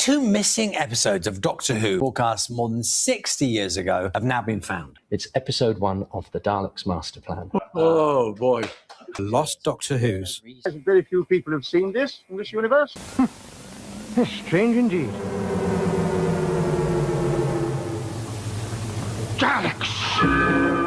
two missing episodes of Doctor Who, broadcast more than 60 years ago, have now been found. It's episode 1 of the Daleks Masterplan. Oh, boy. Lost Doctor Who's. Very few people have seen this in this universe. Strange indeed. Daleks!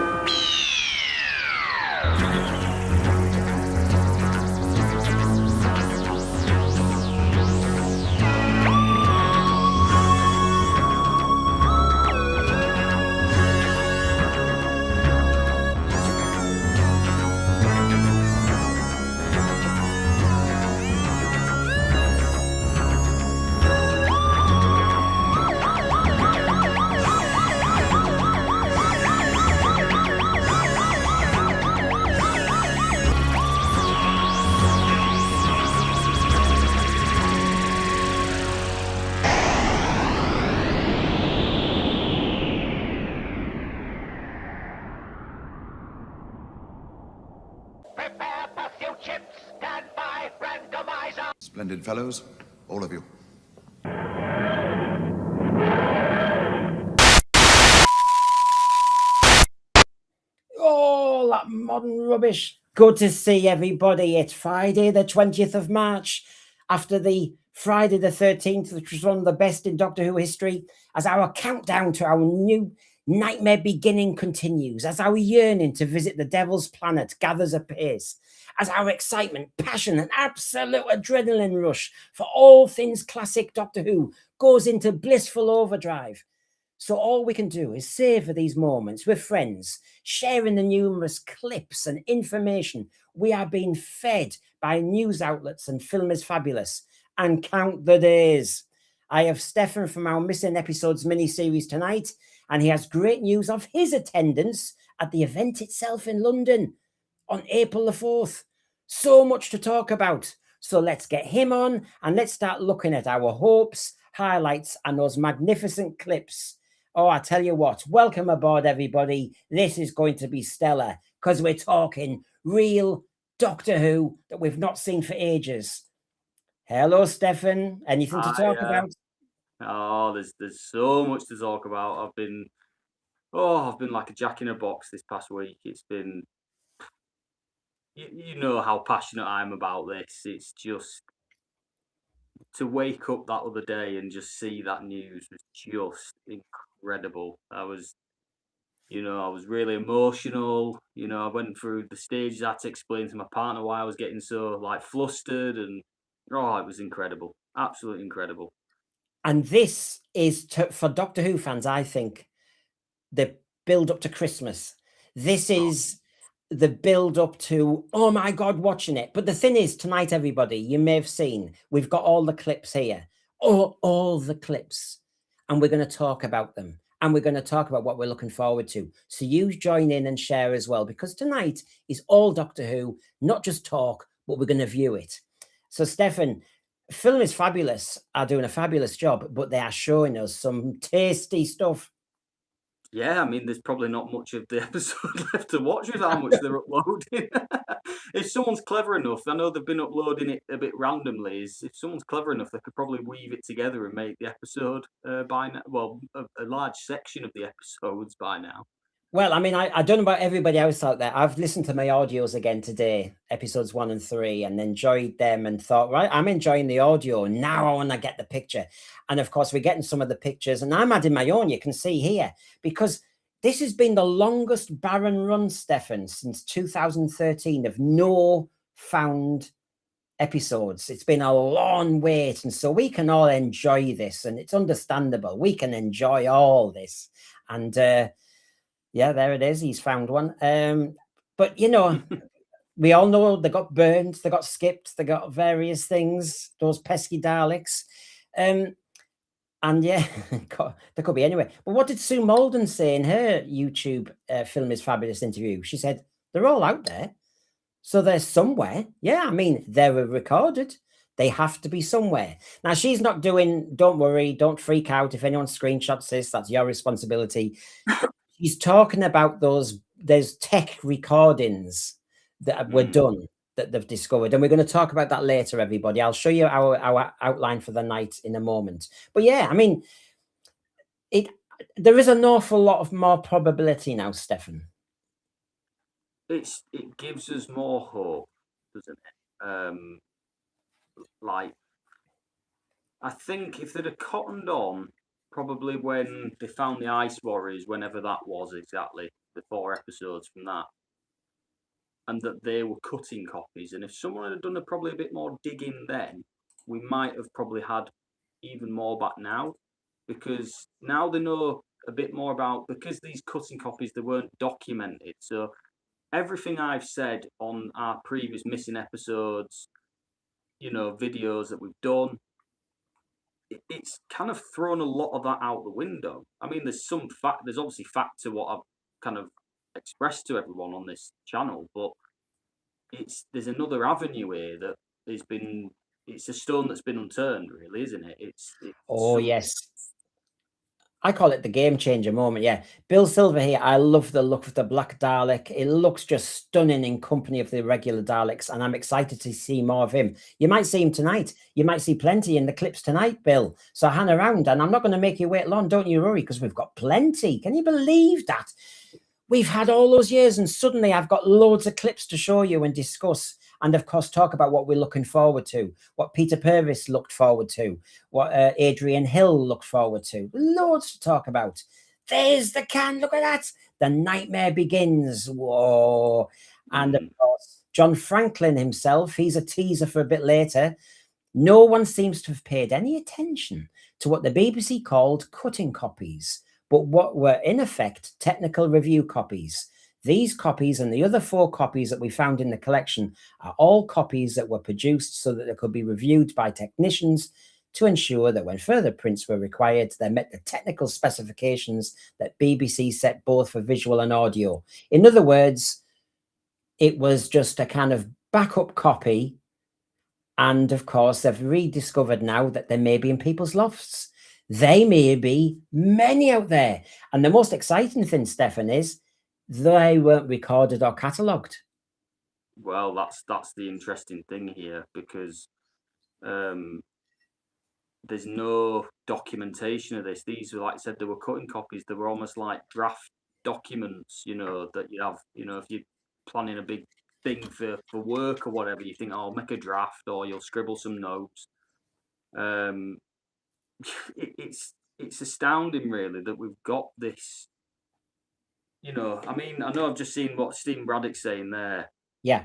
Splendid fellows, all of you. Oh, that modern rubbish. Good to see everybody. It's Friday, the 20th of March, after the Friday the 13th, which was one of the best in Doctor Who history, as our countdown to our new nightmare beginning continues, as our yearning to visit the Devil's Planet gathers apace, as our excitement, passion, and absolute adrenaline rush for all things classic Doctor Who goes into blissful overdrive. So all we can do is savor these moments with friends, sharing the numerous clips and information we are being fed by news outlets and Film is Fabulous, and count the days. I have Stefan from our Missing Episodes mini-series tonight, and he has great news of his attendance at the event itself in London on April the 4th. So much to talk about. So let's get him on and let's start looking at our hopes, highlights, and those magnificent clips. Oh, I tell you what, welcome aboard, everybody. This is going to be stellar because we're talking real Doctor Who that we've not seen for ages. Hello, Stefan. Anything to talk about? Oh, there's so much to talk about. I've been like a jack in a box this past week. It's been, you know how passionate I am about this. It's just to wake up that other day and just see that news was just incredible. I was really emotional. I went through the stages. I had to explain to my partner why I was getting so flustered, and it was incredible, absolutely incredible. And this is for Doctor Who fans, I think, the build up to Christmas. This is the build up to, oh my God, watching it. But the thing is, tonight, everybody, you may have seen, we've got all the clips here, all the clips, and we're going to talk about them. And we're going to talk about what we're looking forward to. So you join in and share as well, because tonight is all Doctor Who, not just talk, but we're going to view it. So Stefan, Film is Fabulous are doing a fabulous job, but they are showing us some tasty stuff. Yeah, I mean, there's probably not much of the episode left to watch with how much they're uploading. If someone's clever enough, I know they've been uploading it a bit randomly. If someone's clever enough, they could probably weave it together and make the episode by now. Well, a large section of the episodes by now. Well, I mean, I don't know about everybody else out there. I've listened to my audios again today, episodes 1 and 3, and enjoyed them and thought, right, I'm enjoying the audio. Now I want to get the picture. And of course, we're getting some of the pictures, and I'm adding my own, you can see here, because this has been the longest barren run, Stefan, since 2013 of no found episodes. It's been a long wait, and so we can all enjoy this, and it's understandable. We can enjoy all this. And yeah, there it is. He's found one. But, we all know they got burned, they got skipped, they got various things, those pesky Daleks. And yeah, there could be anyway. But what did Sue Malden say in her YouTube Film is Fabulous interview? She said, they're all out there. So they're somewhere. Yeah, I mean, they were recorded. They have to be somewhere. Now, she's not doing, don't worry, don't freak out. If anyone screenshots this, that's your responsibility. She's talking about there's tech recordings that were done that they've discovered, and we're going to talk about that later, everybody. I'll show you our outline for the night in a moment. But yeah, I mean, there is an awful lot of more probability now, Stefan. It gives us more hope, doesn't it? Like, I think if they'd have cottoned on, probably when they found the Ice Warriors, whenever that was exactly, the 4 episodes from that, and that they were cutting copies, and if someone had done probably a bit more digging then, we might have probably had even more back now, because now they know a bit more about, because these cutting copies, they weren't documented. So everything I've said on our previous missing episodes, videos that we've done, it's kind of thrown a lot of that out the window. I mean, there's obviously fact to what I've kind of expressed to everyone on this channel, but there's another avenue here that it's a stone that's been unturned, really, isn't it? Yes. I call it the game changer moment. Yeah. Bill Silver here. I love the look of the black Dalek. It looks just stunning in company of the regular Daleks, and I'm excited to see more of him. You might see him tonight. You might see plenty in the clips tonight, Bill. So hang around, and I'm not going to make you wait long. Don't you worry, because we've got plenty. Can you believe that? We've had all those years, and suddenly I've got loads of clips to show you and discuss. And of course, talk about what we're looking forward to, what Peter Purves looked forward to, what Adrienne Hill looked forward to. Loads to talk about. There's the can. Look at that. The nightmare begins. Whoa. And of course, John Franklin himself, he's a teaser for a bit later. No one seems to have paid any attention to what the BBC called cutting copies, but what were in effect technical review copies. These copies and the other 4 copies that we found in the collection are all copies that were produced so that they could be reviewed by technicians to ensure that when further prints were required, they met the technical specifications that BBC set both for visual and audio. In other words, it was just a kind of backup copy. And of course, they've rediscovered now that they may be in people's lofts. They may be many out there. And the most exciting thing, Stefan, is they weren't recorded or catalogued. Well, that's the interesting thing here, because there's no documentation of this. These were, like I said, they were cutting copies. They were almost like draft documents, that you have, if you're planning a big thing for work or whatever, you think, oh, make a draft, or you'll scribble some notes. It's astounding, really, that we've got this. I mean, I know I've just seen what Stephen Braddock's saying there. Yeah.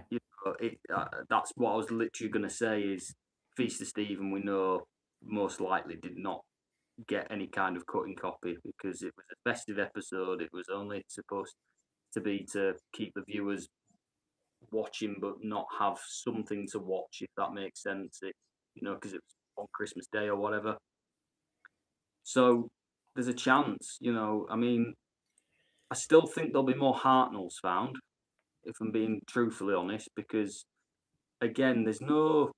That's what I was literally going to say is Feast of Stephen, we know, most likely did not get any kind of cutting copy, because it was a festive episode. It was only supposed to be to keep the viewers watching but not have something to watch, if that makes sense. Because it was on Christmas Day or whatever. So there's a chance, I mean, I still think there'll be more Hartnells found, if I'm being truthfully honest, because again, there's no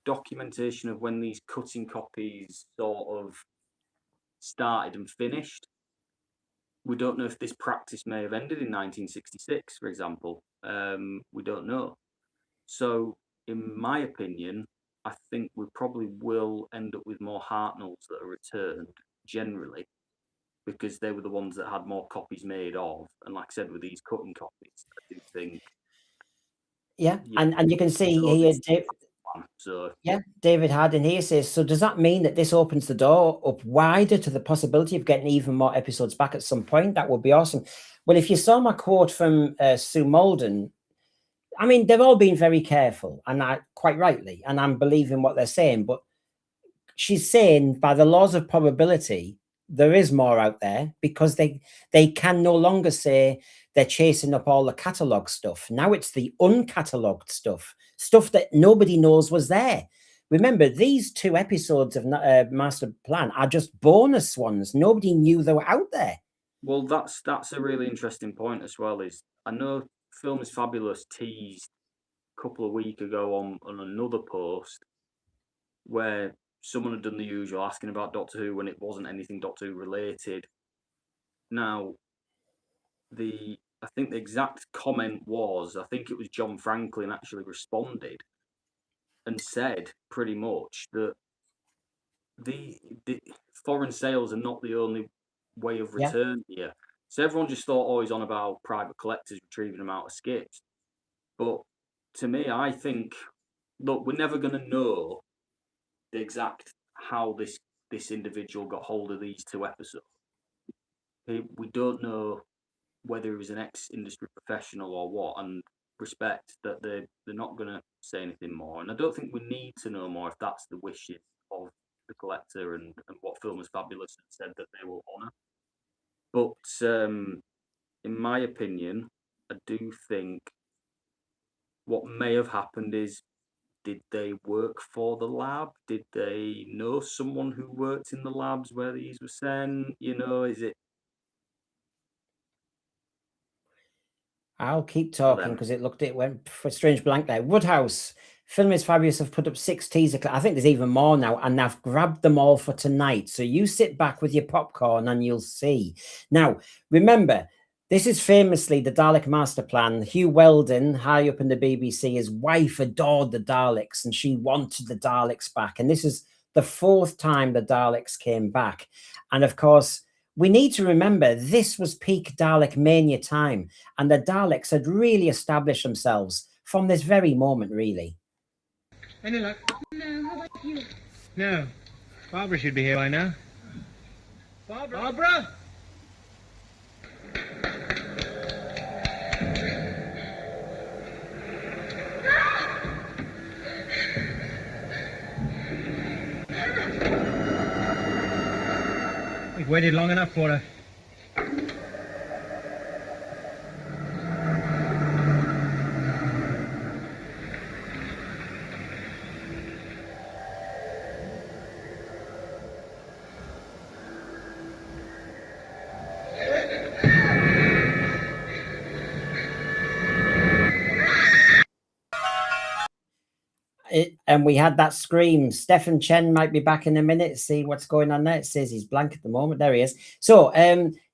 documentation of when these cutting copies sort of started and finished. We don't know if this practice may have ended in 1966, for example. We don't know. So, in my opinion, I think we probably will end up with more Hartnells that are returned generally, because they were the ones that had more copies made of. And like I said, with these cutting copies, I do think. Yeah, and you can see here, David Harding here says, so does that mean that this opens the door up wider to the possibility of getting even more episodes back at some point? That would be awesome. Well, if you saw my quote from Sue Malden, I mean, they've all been very careful, and quite rightly, and I'm believing what they're saying, but she's saying by the laws of probability, there is more out there, because they can no longer say they're chasing up all the catalogue stuff. Now it's the uncatalogued stuff that nobody knows was there. Remember, these 2 episodes of Masterplan are just bonus ones. Nobody knew they were out there. Well, that's a really interesting point as well. Is I know Film is Fabulous teased a couple of weeks ago on another post where someone had done the usual, asking about Doctor Who when it wasn't anything Doctor Who related. Now, the I think the exact comment was, I think it was John Franklin actually responded and said pretty much that the foreign sales are not the only way of Yeah. return here. So everyone just thought, oh, he's on about private collectors retrieving them out of skips. But to me, I think, look, we're never going to know the exact how this individual got hold of these 2 episodes. We don't know whether he was an ex-industry professional or what, and respect that they're not going to say anything more. And I don't think we need to know more if that's the wishes of the collector and what Film is Fabulous had said that they will honour. But in my opinion, I do think what may have happened is, did they work for the lab? Did they know someone who worked in the labs where these were sent? You know, is it? I'll keep talking because it went for a strange blank there. Woodhouse, Film is Fabulous have put up 6 teaser clips. I think there's even more now, and I've grabbed them all for tonight. So you sit back with your popcorn and you'll see. Now, remember, this is famously the Dalek Masterplan. Hugh Weldon, high up in the BBC, his wife adored the Daleks and she wanted the Daleks back. And this is the 4th time the Daleks came back. And of course, we need to remember this was peak Dalek mania time, and the Daleks had really established themselves from this very moment, really. Any luck? No, how about you? No. Barbara should be here by now. Barbara? Barbara? We've waited long enough for her. And we had that scream. Stephen Chen might be back in a minute. See what's going on there. It says he's blank at the moment. There he is. So,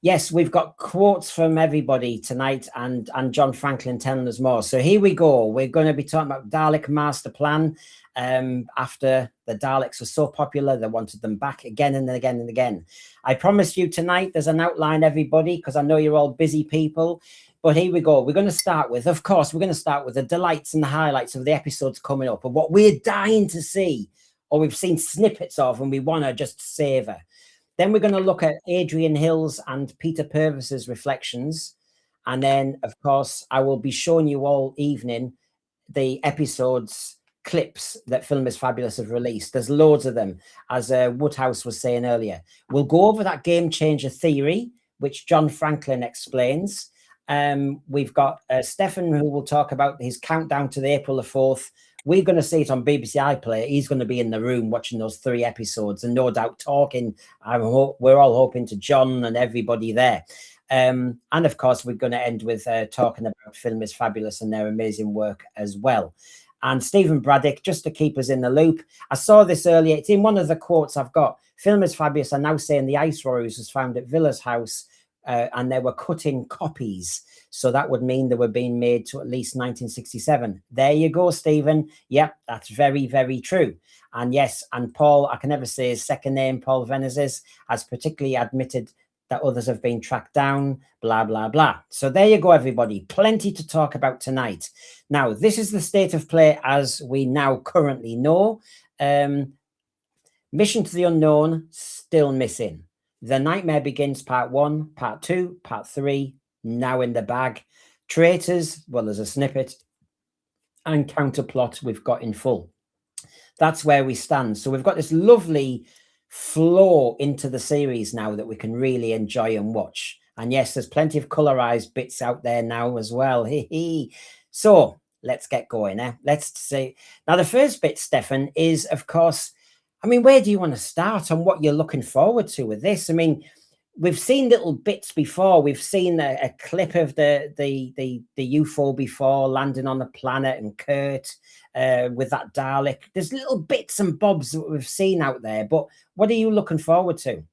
yes, we've got quotes from everybody tonight, and John Franklin telling us more. So here we go. We're going to be talking about Dalek Master Plan. After the Daleks were so popular, they wanted them back again and again and again. I promised you tonight there's an outline, everybody, because I know you're all busy people. But here we go. We're going to start with, of course, we're going to start with the delights and the highlights of the episodes coming up, and what we're dying to see, or we've seen snippets of, and we want to just savor. Then we're going to look at Adrienne Hill's and Peter Purves's reflections. And then, of course, I will be showing you all evening the episodes clips that Film is Fabulous have released. There's loads of them, as Woodhouse was saying earlier. We'll go over that game changer theory, which John Franklin explains. We've got Stefan, who will talk about his countdown to the April the 4th. We're going to see it on BBC iPlayer. He's going to be in the room watching those 3 episodes and no doubt talking. We're all hoping to John and everybody there. And of course, we're going to end with talking about Film is Fabulous and their amazing work as well. And Stephen Braddock, just to keep us in the loop. I saw this earlier. It's in one of the quotes I've got. Film is Fabulous are now saying the Ice Warriors was found at Villa's house, and they were cutting copies. So that would mean they were being made to at least 1967. There you go, Stephen. Yep, that's very, very true. And yes, and Paul, I can never say his second name, Paul Venezes, has particularly admitted that others have been tracked down, blah, blah, blah. So there you go, everybody. Plenty to talk about tonight. Now, this is the state of play as we now currently know. Mission to the Unknown, still missing. The Nightmare Begins Part 1, Part 2, Part 3, now in the bag. Traitors, well, there's a snippet. And Counterplot we've got in full. That's where we stand. So we've got this lovely flow into the series now that we can really enjoy and watch. And yes, there's plenty of colorized bits out there now as well. So let's get going. Let's see. Now, the first bit, Stefan, is, of course, I mean, where do you want to start on what you're looking forward to with this? I mean, we've seen little bits before. We've seen a clip of the UFO before landing on the planet, and Kurt with that Dalek. There's little bits and bobs that we've seen out there. But what are you looking forward to?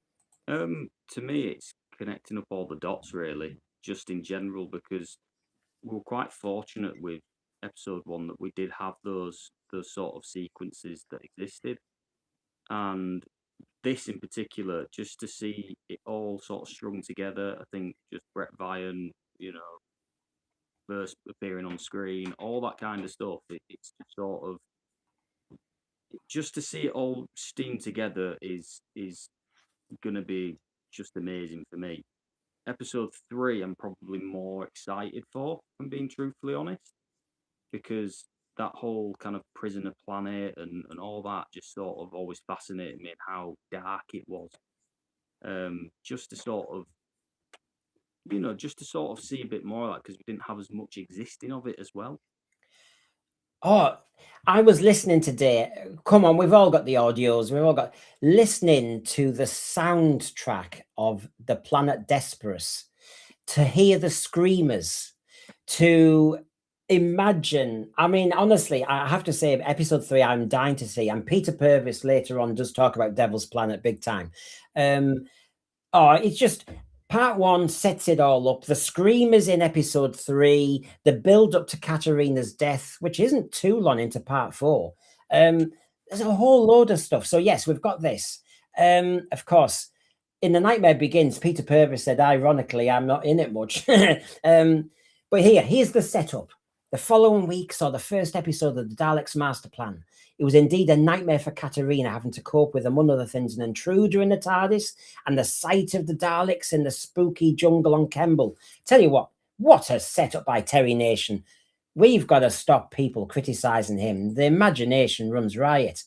To me, it's connecting up all the dots, really. just in general, because we were quite fortunate with episode 1 that we did have those sort of sequences that existed, and this in particular, just to see it all sort of strung together. I think just Brett Vian, first appearing on screen, all that kind of stuff. It's just sort of, just to see it all steam together is going to be just amazing for me. Episode 3, I'm probably more excited for, if I'm being truthfully honest, because that whole kind of prisoner planet and all that just sort of always fascinated me, and how dark it was. Just to sort of, see a bit more of that, because we didn't have as much existing of it as well. Oh, I was listening today. Come on, we've all got the audios. We've all got listening to the soundtrack of the planet Desperus, to hear the screamers, to imagine. I mean, honestly, I have to say, episode 3, I'm dying to see. And Peter Purves later on does talk about Devil's Planet big time. It's just, part 1 sets it all up. The screamers in episode 3, the build up to Katarina's death, which isn't too long into part 4. There's a whole load of stuff. So yes, we've got this. Of course, in The Nightmare Begins, Peter Purves said, ironically, I'm not in it much. But here's the setup. The following week saw the first episode of the Daleks Masterplan. It was indeed a nightmare for Katarina, having to cope with, among other things, an intruder in the TARDIS and the sight of the Daleks in the spooky jungle on Kemble. Tell you what a setup by Terry Nation. We've got to stop people criticising him. The imagination runs riot.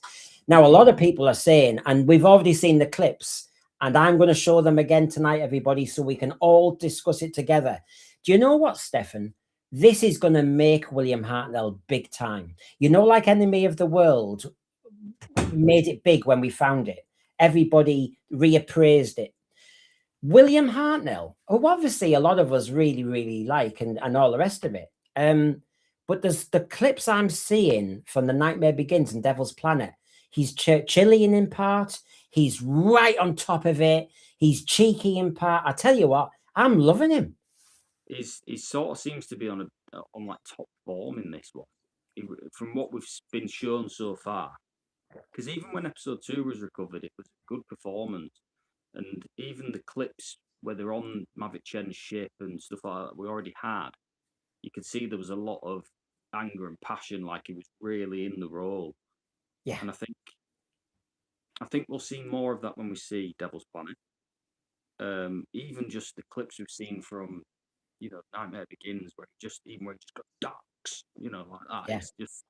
Now, a lot of people are saying, and we've already seen the clips, and I'm going to show them again tonight, everybody, so we can all discuss it together. Do you know what, Stefan? This is going to make William Hartnell big time. Like Enemy of the World made it big when we found it. Everybody reappraised it. William Hartnell, who obviously a lot of us really, really like, and all the rest of it. But there's the clips I'm seeing from The Nightmare Begins and Devil's Planet. He's Chilean in part. He's right on top of it. He's cheeky in part. I tell you what, I'm loving him. He sort of seems to be on like top form in this one, from what we've been shown so far. Because even when episode 2 was recovered, it was a good performance, and even the clips where they're on Mavic Chen's ship and stuff like that we already had, you could see there was a lot of anger and passion, like he was really in the role. Yeah, and I think we'll see more of that when we see Devil's Planet. Even just the clips we've seen from Nightmare Begins, where he just got darks, like that. Yeah. It's just,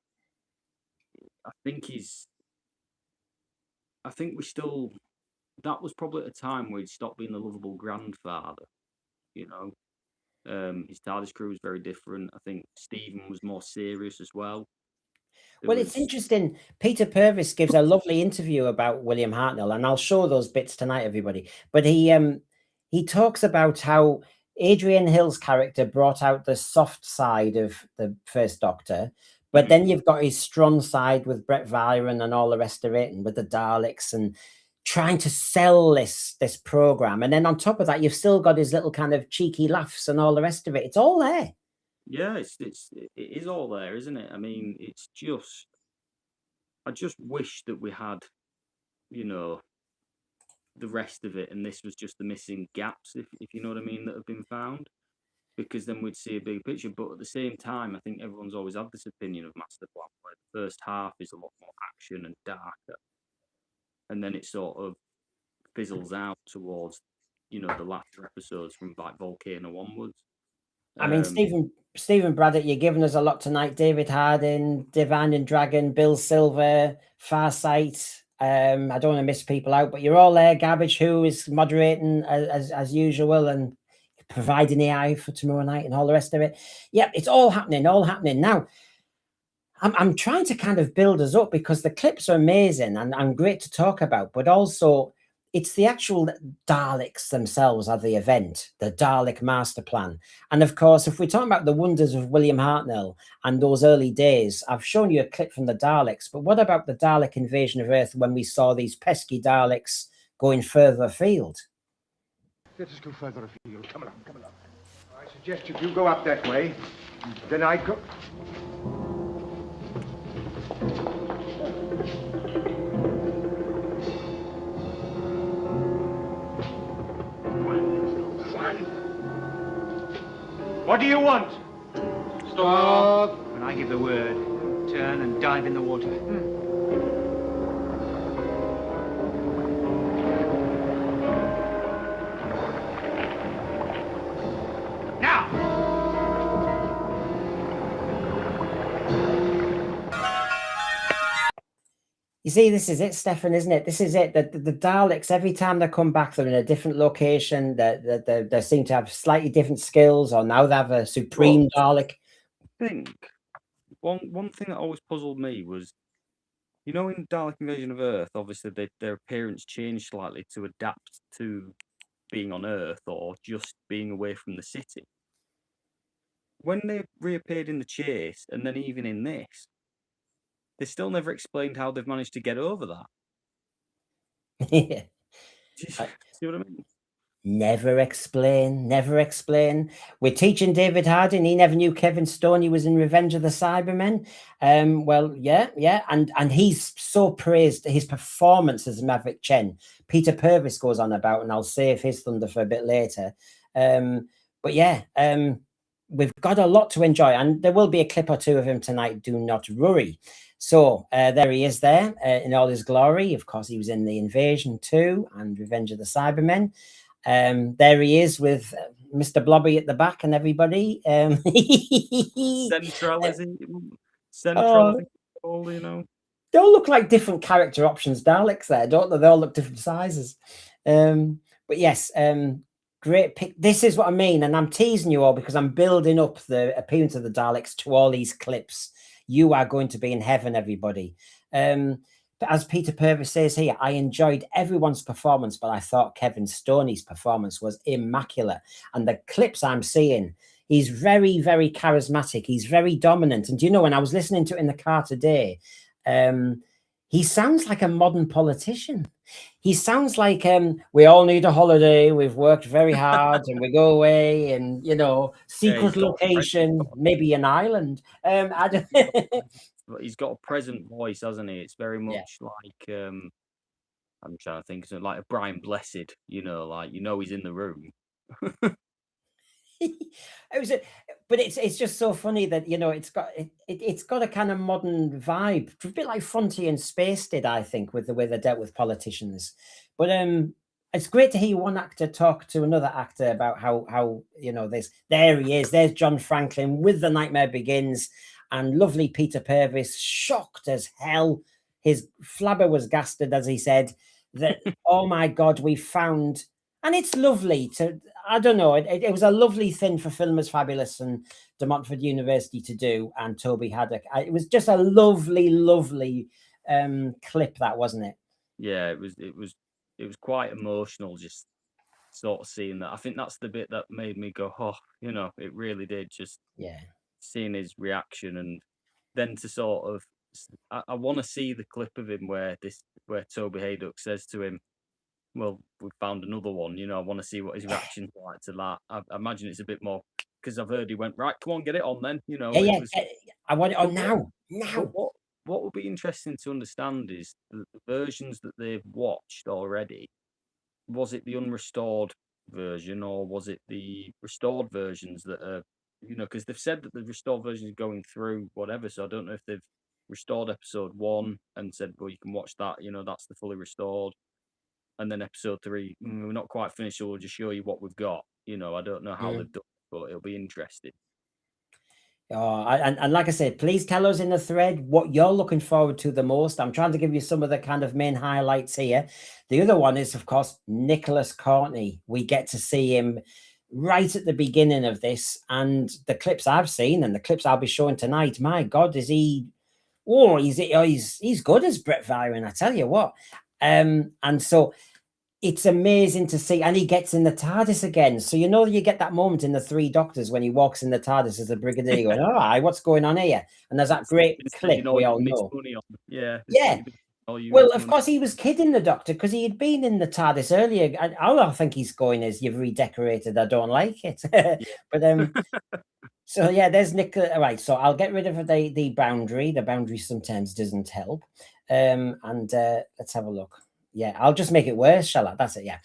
I think we still, that was probably at a time where he'd stopped being the lovable grandfather. His TARDIS crew was very different. I think Stephen was more serious as well. It's interesting. Peter Purves gives a lovely interview about William Hartnell, and I'll show those bits tonight, everybody. But he talks about how Adrienne Hill's character brought out the soft side of the first Doctor, but then you've got his strong side with Brett Vian and all the rest of it, and with the Daleks, and trying to sell this program. And then on top of that, you've still got his little kind of cheeky laughs and all the rest of it. It's all there. Yeah, it is all there, isn't it? I mean, it's just, I just wish that we had, the rest of it, and this was just the missing gaps, if you know what I mean, that have been found, because then we'd see a big picture. But at the same time, I think everyone's always had this opinion of Masterplan, where the first half is a lot more action and darker, and then it sort of fizzles out towards, the latter episodes from like Volcano onwards. I mean, Stephen Braddock, you're giving us a lot tonight. David Harding, Divine and Dragon, Bill Silver, Farsight. I don't want to miss people out, but you're all there. Garbage Who is moderating as usual and providing AI for tomorrow night and all the rest of it. Yep, it's all happening. Now, I'm trying to kind of build us up, because the clips are amazing and great to talk about, but also it's the actual Daleks themselves are the event, the Dalek Masterplan. And of course, if we're talking about the wonders of William Hartnell and those early days, I've shown you a clip from the Daleks, but what about the Dalek invasion of Earth when we saw these pesky Daleks going further afield? Let us go further afield. Come along. suggest if you go up that way, then I go... What do you want? Stop! When I give the word, turn and dive in the water. Now! You see, this is it, Stefan, isn't it? This is it. The Daleks, every time they come back, they're in a different location. They seem to have slightly different skills, or now they have a supreme Dalek. I think one thing that always puzzled me was, you know, in Dalek Invasion of Earth, obviously their appearance changed slightly to adapt to being on Earth or just being away from the city. When they reappeared in the chase, and then even in this, they still never explained how they've managed to get over that. Yeah. See what I mean? Never explain, never explain. We're teaching David Harding. He never knew Kevin Stoney was in Revenge of the Cybermen. Well, yeah. And he's so praised his performance as Maverick Chen. Peter Purves goes on about, and I'll save his thunder for a bit later. But yeah, we've got a lot to enjoy, and there will be a clip or two of him tonight. Do not worry. So there he is there in all his glory. Of course, he was in the Invasion 2 and Revenge of the Cybermen. There he is with Mr. Blobby at the back and everybody. Central, is he? Central, I think it's called, you know. They all look like different character options Daleks there, don't they? They all look different sizes. But yes, great pick. This is what I mean, and I'm teasing you all because I'm building up the appearance of the Daleks to all these clips. You are going to be in heaven, everybody. But as Peter Purves says here, I enjoyed everyone's performance, but I thought Kevin Stoney's performance was immaculate. And the clips I'm seeing, he's very, very charismatic. He's very dominant. And do you know, when I was listening to it in the car today, he sounds like a modern politician. He sounds like we all need a holiday. We've worked very hard and we go away and, you know, secret location, maybe an island. I don't He's got a present voice, hasn't he? It's very much like I'm trying to think, like a Brian Blessed, you know, like he's in the room. But it's just so funny that, you know, it's got a kind of modern vibe, a bit like Frontier and Space did, I think, with the way they dealt with politicians. But it's great to hear one actor talk to another actor about how you know there he is, there's John Franklin with The Nightmare Begins. And lovely Peter Purves, shocked as hell. His flabbergasted, as he said, that, oh my God, we found... And it's lovely to... I don't know. It was a lovely thing for Filmers Fabulous and De Montfort University to do, and Toby Haddock. It was just a lovely, lovely clip, that, wasn't it? Yeah, it was quite emotional, just sort of seeing that. I think that's the bit that made me go, oh, you know, it really did. Just... Yeah. Seeing his reaction, and then to sort of, I want to see the clip of him where Toby Haydock says to him, "Well, we found another one." You know, I want to see what his reaction's like to that. I imagine it's a bit more, because I've heard he went, "Right, come on, get it on then." You know, I want it on now. What would be interesting to understand is the versions that they've watched already. Was it the unrestored version, or was it the restored versions that are? You know, because they've said that the restored version is going through whatever, so I don't know if they've restored episode 1 and said, well, you can watch that, you know, that's the fully restored, and then episode 3, we're not quite finished, so we'll just show you what we've got. You know, I don't know how they've done it, but it'll be interesting. Oh, and like I said, please tell us in the thread what you're looking forward to the most. I'm trying to give you some of the kind of main highlights here. The other one is, of course, Nicholas Courtney. We get to see him right at the beginning of this, and the clips I've seen and the clips I'll be showing tonight, my God, is he... Oh, he's good as Brett Viren, I tell you what. And so it's amazing to see, and he gets in the TARDIS again. So you know you get that moment in the Three Doctors when he walks in the TARDIS as a brigadier going, all right, what's going on here? And there's that great clip we all know. Yeah. Yeah. All you Well, need to of course, he was kidding the Doctor because he had been in the TARDIS earlier. All I think he's going is, "You've redecorated. I don't like it." But so yeah, there's Nick. Right, so I'll get rid of the boundary. The boundary sometimes doesn't help. And let's have a look. Yeah, I'll just make it worse, shall I? That's it. Yeah.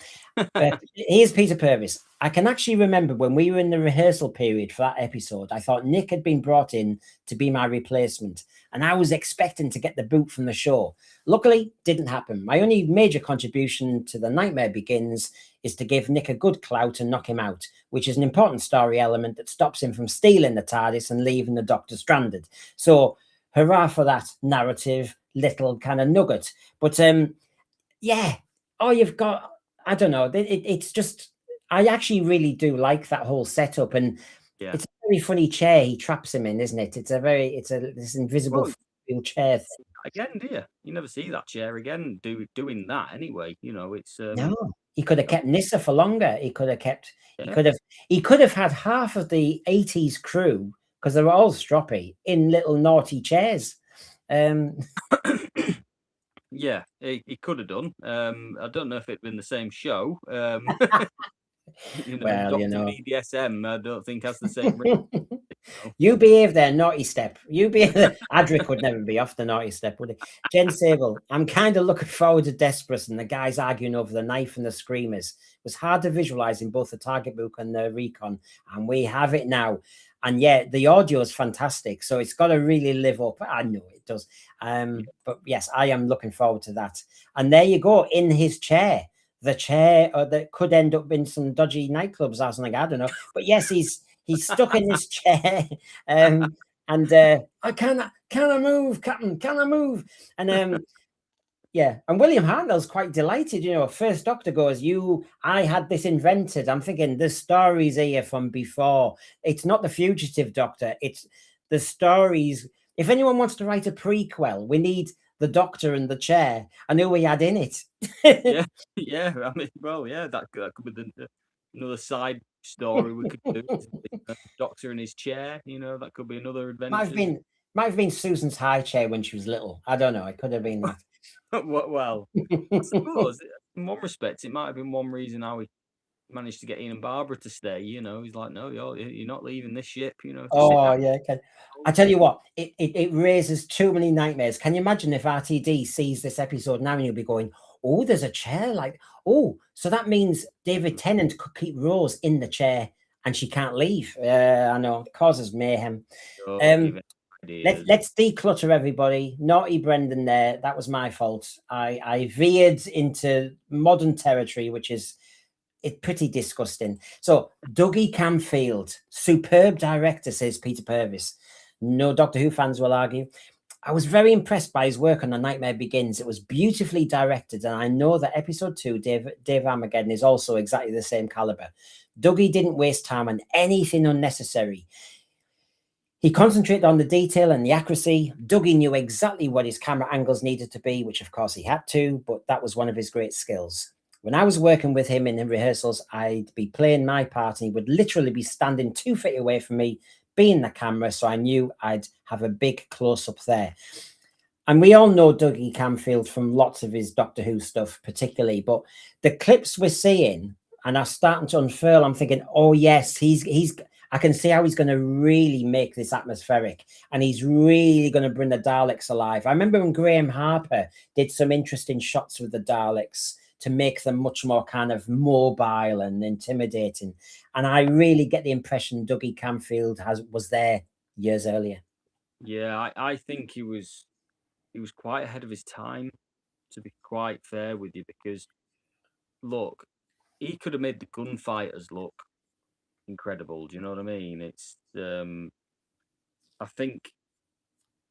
Here's Peter Purves. I can actually remember when we were in the rehearsal period for that episode, I thought Nick had been brought in to be my replacement, and I was expecting to get the boot from the show. Luckily, didn't happen. My only major contribution to The Nightmare Begins is to give Nick a good clout and knock him out, which is an important story element that stops him from stealing the TARDIS and leaving the Doctor stranded. So, hurrah for that narrative little kind of nugget. But yeah, you've got, I don't know, it's just, I actually really do like that whole setup, and it's a very funny chair he traps him in, isn't it? It's this invisible chair thing. Again, do you? You never see that chair again doing that anyway. It's No, he could have kept Nissa for longer. He could have kept. He could have had half of the 80s crew, because they were all stroppy, in little naughty chairs. Yeah, he could have done. I don't know if it'd been the same show. Well, Dr. BDSM, I don't think has the same. You behave there, naughty step. You behave. Adric would never be off the naughty step, would he? Jen Sable, I'm kind of looking forward to Desperate and the guys arguing over the knife and the screamers. It was hard to visualize in both the target book and the recon, and we have it now. And yeah, the audio is fantastic, so it's got to really live up. I know it does. But yes, I am looking forward to that. And there you go, in his chair. The chair that could end up in some dodgy nightclubs or something, I don't know. But yes, he's stuck in this chair. I cannot move, Captain, cannot move. And yeah, and William Hartnell's quite delighted, First Doctor goes, I had this invented. I'm thinking the stories here from before. It's not the Fugitive Doctor, it's the stories. If anyone wants to write a prequel, we need the Doctor and the chair and who we had in it. yeah. I mean, well, yeah, that could be another side story we could do. Doctor in his chair, that could be another adventure. Might have been Susan's high chair when she was little. I don't know. It could have been that. Well, I suppose in one respect, it might have been one reason how he managed to get Ian and Barbara to stay. He's like, no, you're not leaving this ship. Oh yeah, okay. I tell you what, it raises too many nightmares. Can you imagine if RTD sees this episode now and he'll be going, "Oh, there's a chair." Like, oh, so that means David Tennant could keep Rose in the chair and she can't leave. I know, it causes mayhem. Let's declutter everybody. Naughty Brendan there. That was my fault. I veered into modern territory, which is pretty disgusting. So Dougie Camfield, superb director, says Peter Purves. No Doctor Who fans will argue. I was very impressed by his work on The Nightmare Begins. It was beautifully directed, and I know that episode 2, Dave Armageddon, is also exactly the same caliber. Dougie didn't waste time on anything unnecessary. He concentrated on the detail and the accuracy. Dougie knew exactly what his camera angles needed to be, which of course he had to, but that was one of his great skills. When I was working with him in the rehearsals, I'd be playing my part and he would literally be standing 2 feet away from me, being the camera, so I knew I'd have a big close-up there. And we all know Dougie Camfield from lots of his Doctor Who stuff, particularly, but the clips we're seeing and are starting to unfurl, I'm thinking, oh yes, I can see how he's going to really make this atmospheric, and he's really going to bring the Daleks alive. I remember when Graham Harper did some interesting shots with the Daleks to make them much more kind of mobile and intimidating. And I really get the impression Dougie Camfield was there years earlier. Yeah, I think he was quite ahead of his time, to be quite fair with you, because look, he could have made the gunfighters look incredible. Do you know what I mean? It's I think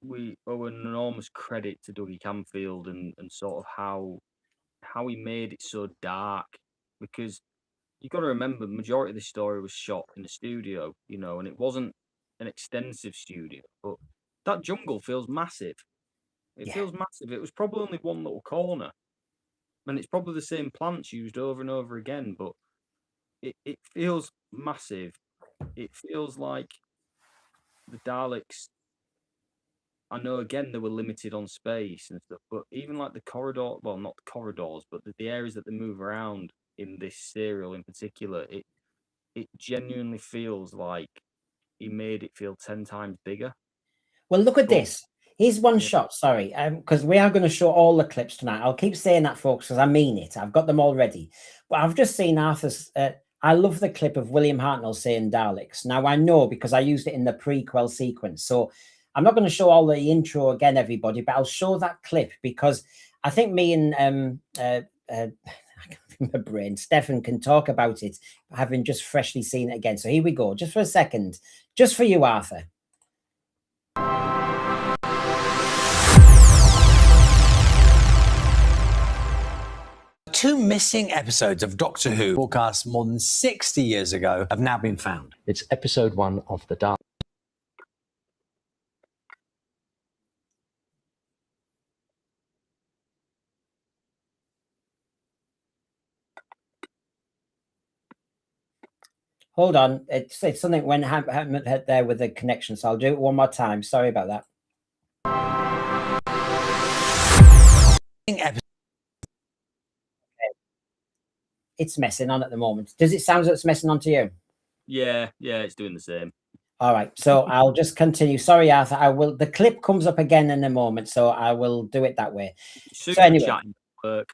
we owe an enormous credit to Dougie Camfield and sort of how he made it so dark, because you got to remember the majority of the story was shot in a studio, and it wasn't an extensive studio, but that jungle feels massive. It feels massive. It was probably only one little corner, and it's probably the same plants used over and over again, but it feels massive. It feels like the Daleks I know again they were limited on space and stuff, but even like the corridor, well, not the corridors, but the areas that they move around in this serial in particular, it genuinely feels like he made it feel 10 times bigger. Well, look at this. Here's one Yeah. shot, sorry, because we are going to show all the clips tonight. I'll keep saying that, folks, because I mean it. I've got them all ready. But I've just seen Arthur's... I love the clip of William Hartnell saying Daleks. Now, I know because I used it in the prequel sequence. So I'm not going to show all the intro again, everybody, but I'll show that clip because I think me and... I can't think my brain. Stefan can talk about it, having just freshly seen it again. So here we go. Just for a second. Just for you, Arthur. Two missing episodes of Doctor Who, broadcast more than 60 years ago, have now been found. It's episode 1 of the Daleks. Hold on. It's something when happened there with the connection, so I'll do it one more time. Sorry about that. It's messing on at the moment. Does it sound like it's messing on to you? Yeah, it's doing the same. All right, so I'll just continue. Sorry, Arthur. I will. The clip comes up again in a moment, so I will do it that way. Super So anyway, chatting work.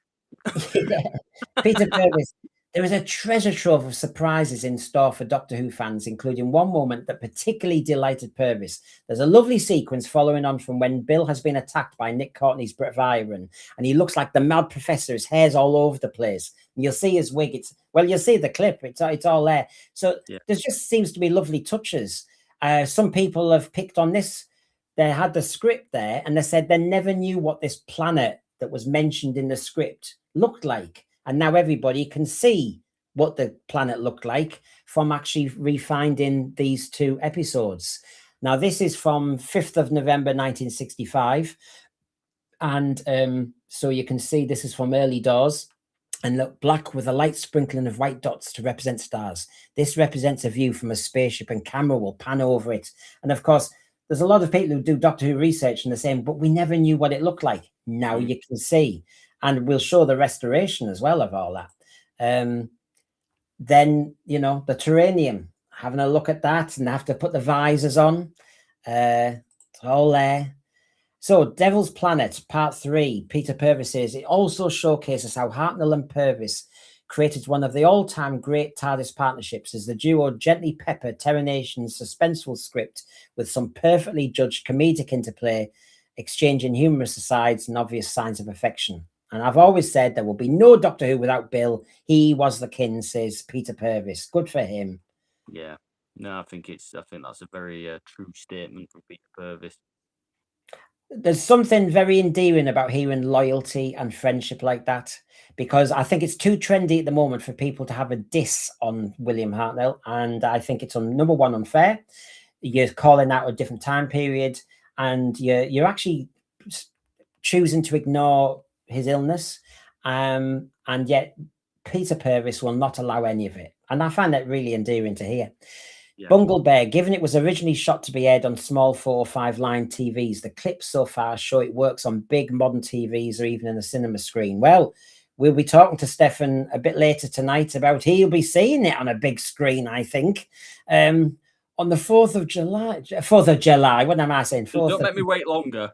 Peter Purves. There is a treasure trove of surprises in store for Doctor Who fans, including one moment that particularly delighted Purves. There's a lovely sequence following on from when Bill has been attacked by Nick Courtney's Brit of Iron, and he looks like the mad professor. His hair's all over the place. And you'll see his wig. You'll see the clip. It's all there. So there just seems to be lovely touches. Some people have picked on this. They had the script there, and they said they never knew what this planet that was mentioned in the script looked like. And now everybody can see what the planet looked like from actually refinding these two episodes. Now, this is from 5th of November, 1965. And so you can see this is from early doors. And look, black with a light sprinkling of white dots to represent stars. This represents a view from a spaceship, and camera will pan over it. And of course, there's a lot of people who do Doctor Who research and they're saying, but we never knew what it looked like. Now you can see. And we'll show the restoration as well of all that. Then, you know, the Terranium, having a look at that, and they have to put the visors on. It's all there. So, Devil's Planet, Part 3, Peter Purves says, it also showcases how Hartnell and Purves created one of the all-time great TARDIS partnerships as the duo gently peppered Terra Nation's suspenseful script with some perfectly judged comedic interplay, exchanging humorous asides and obvious signs of affection. And I've always said there will be no Doctor Who without Bill. He was the kin, says Peter Purves. Good for him. Yeah. No, I think that's a very true statement from Peter Purves. There's something very endearing about hearing loyalty and friendship like that, because I think it's too trendy at the moment for people to have a diss on William Hartnell. And I think it's number one, unfair. You're calling out a different time period, and you're actually choosing to ignore his illness, and yet Peter Purves will not allow any of it, and I find that really endearing to hear. Bungle Bear, given it was originally shot to be aired on small 4 or 5 line TVs, the clips so far show it works on big modern TVs or even in a cinema screen. Well, we'll be talking to Stefan a bit later tonight about he'll be seeing it on a big screen, I think. On the 4th of July, what am I saying? Don't make me wait longer.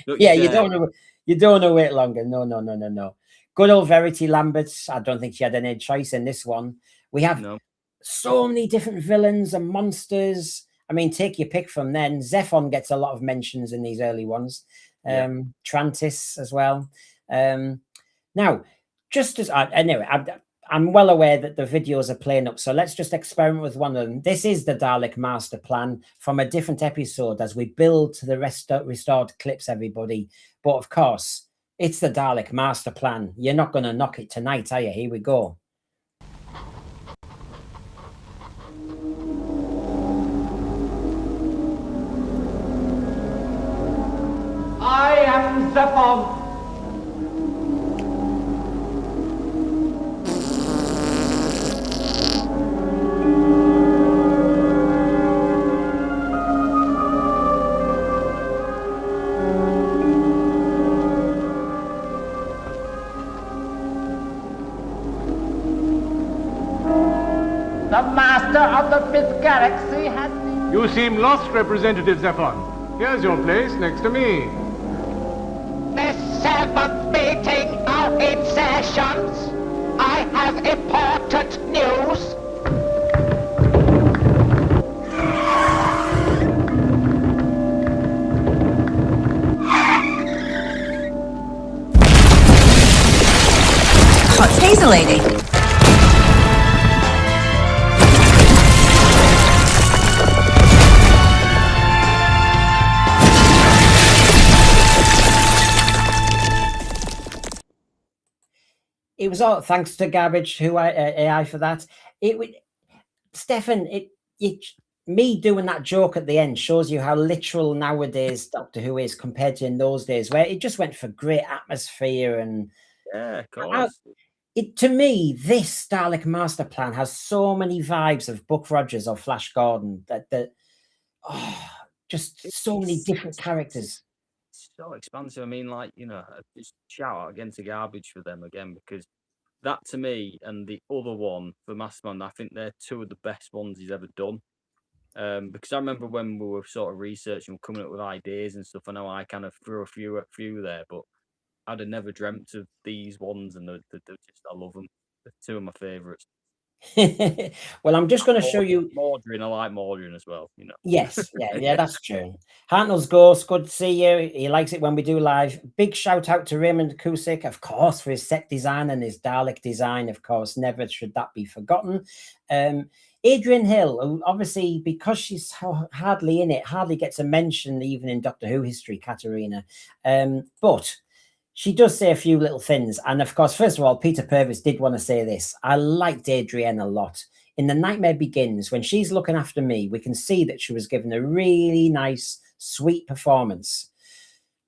Yeah, you don't want to wait longer. No. Good old Verity Lambert. I don't think she had any choice in this one. We have so many different villains and monsters. I mean, take your pick from then. Zephon gets a lot of mentions in these early ones. Trantis as well. Now, just as anyway, I'm well aware that the videos are playing up, so let's just experiment with one of them. This is the Dalek Master Plan from a different episode as we build to the restored clips, everybody. But of course, it's the Dalek Master Plan. You're not going to knock it tonight, are you? Here we go. I am Zephon. The master of the fifth galaxy has... You seem lost, Representative Zephon. Here's your place next to me. The seventh meeting are in sessions. I have important news. Hot taser lady. It was all thanks to Garbage Who AI for that. It would, Stefan. Me doing that joke at the end shows you how literal nowadays Doctor Who is compared to in those days, where it just went for great atmosphere and. Yeah, of course. To me, this Dalek Masterplan has so many vibes of Buck Rogers or Flash Gordon just so many different characters. So expansive. I mean, like, just shout out against the Garbage for them again, because that to me and the other one for Masterman, I think they're two of the best ones he's ever done. Because I remember when we were sort of researching, coming up with ideas and stuff. I know I kind of threw a few there, but I'd have never dreamt of these ones, and I love them. They're two of my favourites. Well, I'm just going to show you Mordrin. I like Mordrin as well. Yes, yeah, that's true. Hartnell's Ghost, good to see you. He likes it when we do live. Big shout out to Raymond Cusick, of course, for his set design and his Dalek design. Of course, never should that be forgotten. Adrienne Hill, who obviously, because she's hardly in it, hardly gets a mention even in Doctor Who history, Katarina. But she does say a few little things. And of course, first of all, Peter Purves did want to say this. I liked Adrienne a lot. In The Nightmare Begins, when she's looking after me, we can see that she was given a really nice, sweet performance.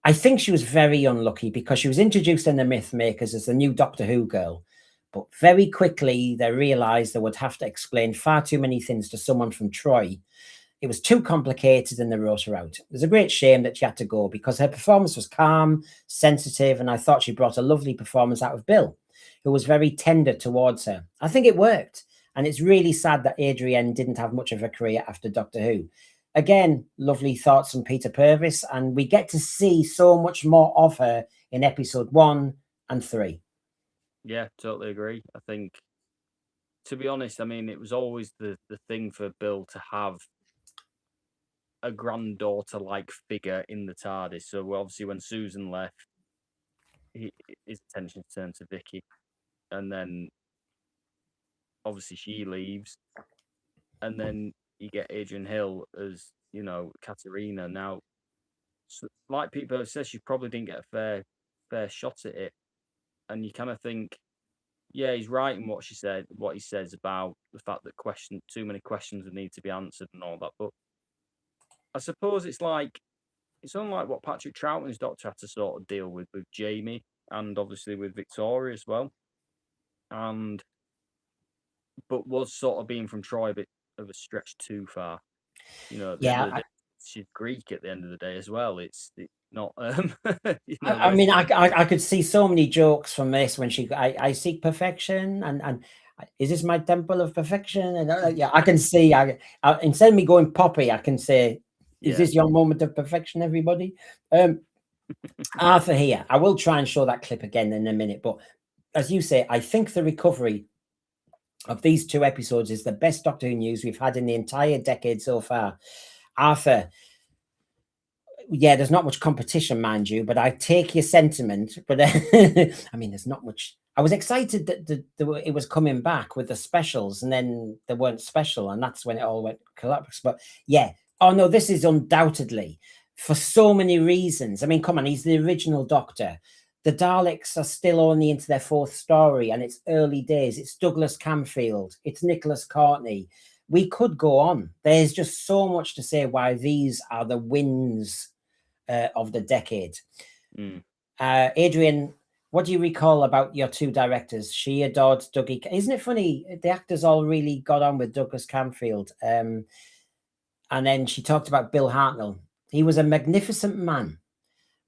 I think she was very unlucky because she was introduced in the Mythmakers as the new Doctor Who girl. But very quickly, they realised they would have to explain far too many things to someone from Troy. It was too complicated and they wrote her out. It was a great shame that she had to go because her performance was calm, sensitive, and I thought she brought a lovely performance out of Bill, who was very tender towards her. I think it worked. And it's really sad that Adrienne didn't have much of a career after Doctor Who. Again, lovely thoughts from Peter Purves, and we get to see so much more of her in episode 1 and 3. Yeah, totally agree. I think, to be honest, I mean, it was always the thing for Bill to have a granddaughter-like figure in the TARDIS. So obviously when Susan left, his attention turned to Vicky. And then obviously she leaves. And then you get Adrienne Hill as, Katarina. Now, like people have said, she probably didn't get a fair shot at it. And you kind of think, yeah, he's right in what he says about the fact that too many questions would need to be answered and all that. But I suppose it's unlike what Patrick Troughton's Doctor had to sort of deal with Jamie and obviously with Victoria as well. But was sort of being from Troy a bit of a stretch too far. She's Greek at the end of the day as well. It's not. I mean, I could see so many jokes from this when I seek perfection and is this my temple of perfection? And I can see. Instead of me going Poppy, I can say, "Is this your moment of perfection, everybody?" Arthur here. I will try and show that clip again in a minute, but as you say, I think the recovery of these 2 episodes is the best Doctor Who news we've had in the entire decade so far. Arthur, yeah, there's not much competition, mind you, but I take your sentiment. But I mean, there's not much. I was excited that it was coming back with the specials, and then they weren't special, and that's when it all went collapse. But yeah, oh no, this is undoubtedly for so many reasons. I mean, come on, he's the original Doctor. The Daleks are still only into their 4th story, and it's early days. It's Douglas Camfield. It's Nicholas Courtney. We could go on. There's just so much to say why these are the wins of the decade. Adrienne, what do you recall about your 2 directors? She adored Dougie. Isn't it funny? The actors all really got on with Douglas Camfield. And then she talked about Bill Hartnell. He was a magnificent man.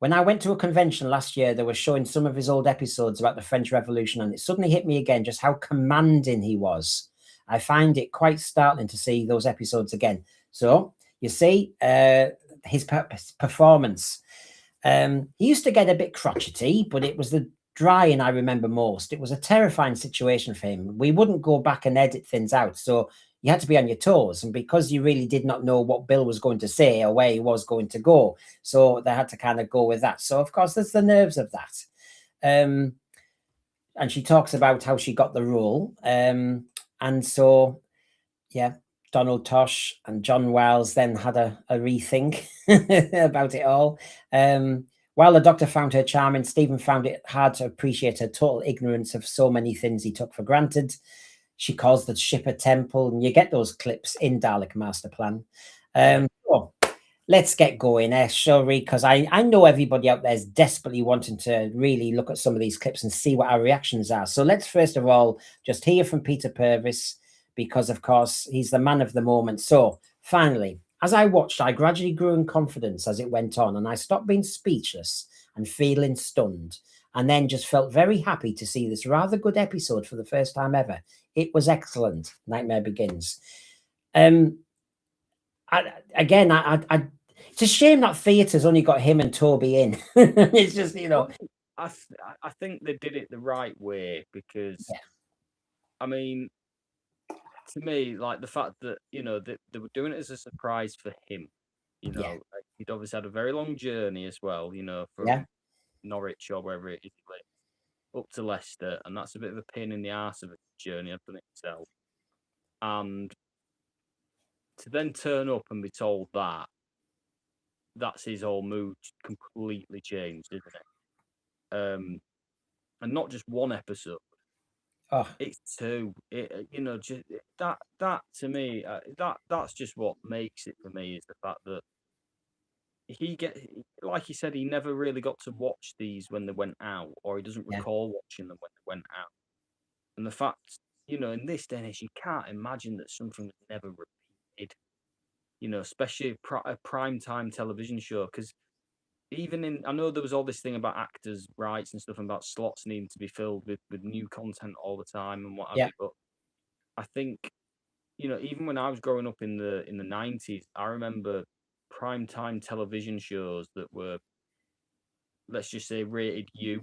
When I went to a convention last year, they were showing some of his old episodes about the French Revolution, and it suddenly hit me again just how commanding he was. I find it quite startling to see those episodes again. So you see his performance. He used to get a bit crotchety, but it was the drying I remember most. It was a terrifying situation for him. We wouldn't go back and edit things out, so you had to be on your toes. And because you really did not know what Bill was going to say or where he was going to go, so they had to kind of go with that. So, of course, there's the nerves of that. And she talks about how she got the role. And so, yeah, Donald Tosh and John Wells then had a rethink about it all. While the Doctor found her charming, Stephen found it hard to appreciate her total ignorance of so many things he took for granted. She calls the ship a temple, and you get those clips in Dalek Masterplan. So let's get going, shall we? Because I know everybody out there is desperately wanting to really look at some of these clips and see what our reactions are. So let's first of all just hear from Peter Purves, because, of course, he's the man of the moment. So finally, as I watched, I gradually grew in confidence as it went on, and I stopped being speechless and feeling stunned, and then just felt very happy to see this rather good episode for the first time ever. It was excellent. Nightmare Begins. It's a shame that theatre's only got him and Toby in. It's just, you know. I think they did it the right way because, yeah. I mean, to me, like the fact that, you know, they were doing it as a surprise for him. You know, like, he'd obviously had a very long journey as well, you know, from Norwich or wherever it is he lives, up to Leicester, and that's a bit of a pain in the arse of a journey, I've done it myself. And to then turn up and be told that, that's his whole mood completely changed, isn't it? And not just one episode. Oh. It's two. You know, just that to me, that's just what makes it for me, is the fact that like you said, he never really got to watch these when they went out, or he doesn't recall watching them when they went out. And the fact, you know, in this day and age, you can't imagine that something was never repeated. You know, especially a prime time television show, because even I know there was all this thing about actors' rights and stuff, and about slots needing to be filled with new content all the time and what have you. But I think, you know, even when I was growing up in the 90s, I remember primetime television shows that were, let's just say, rated U.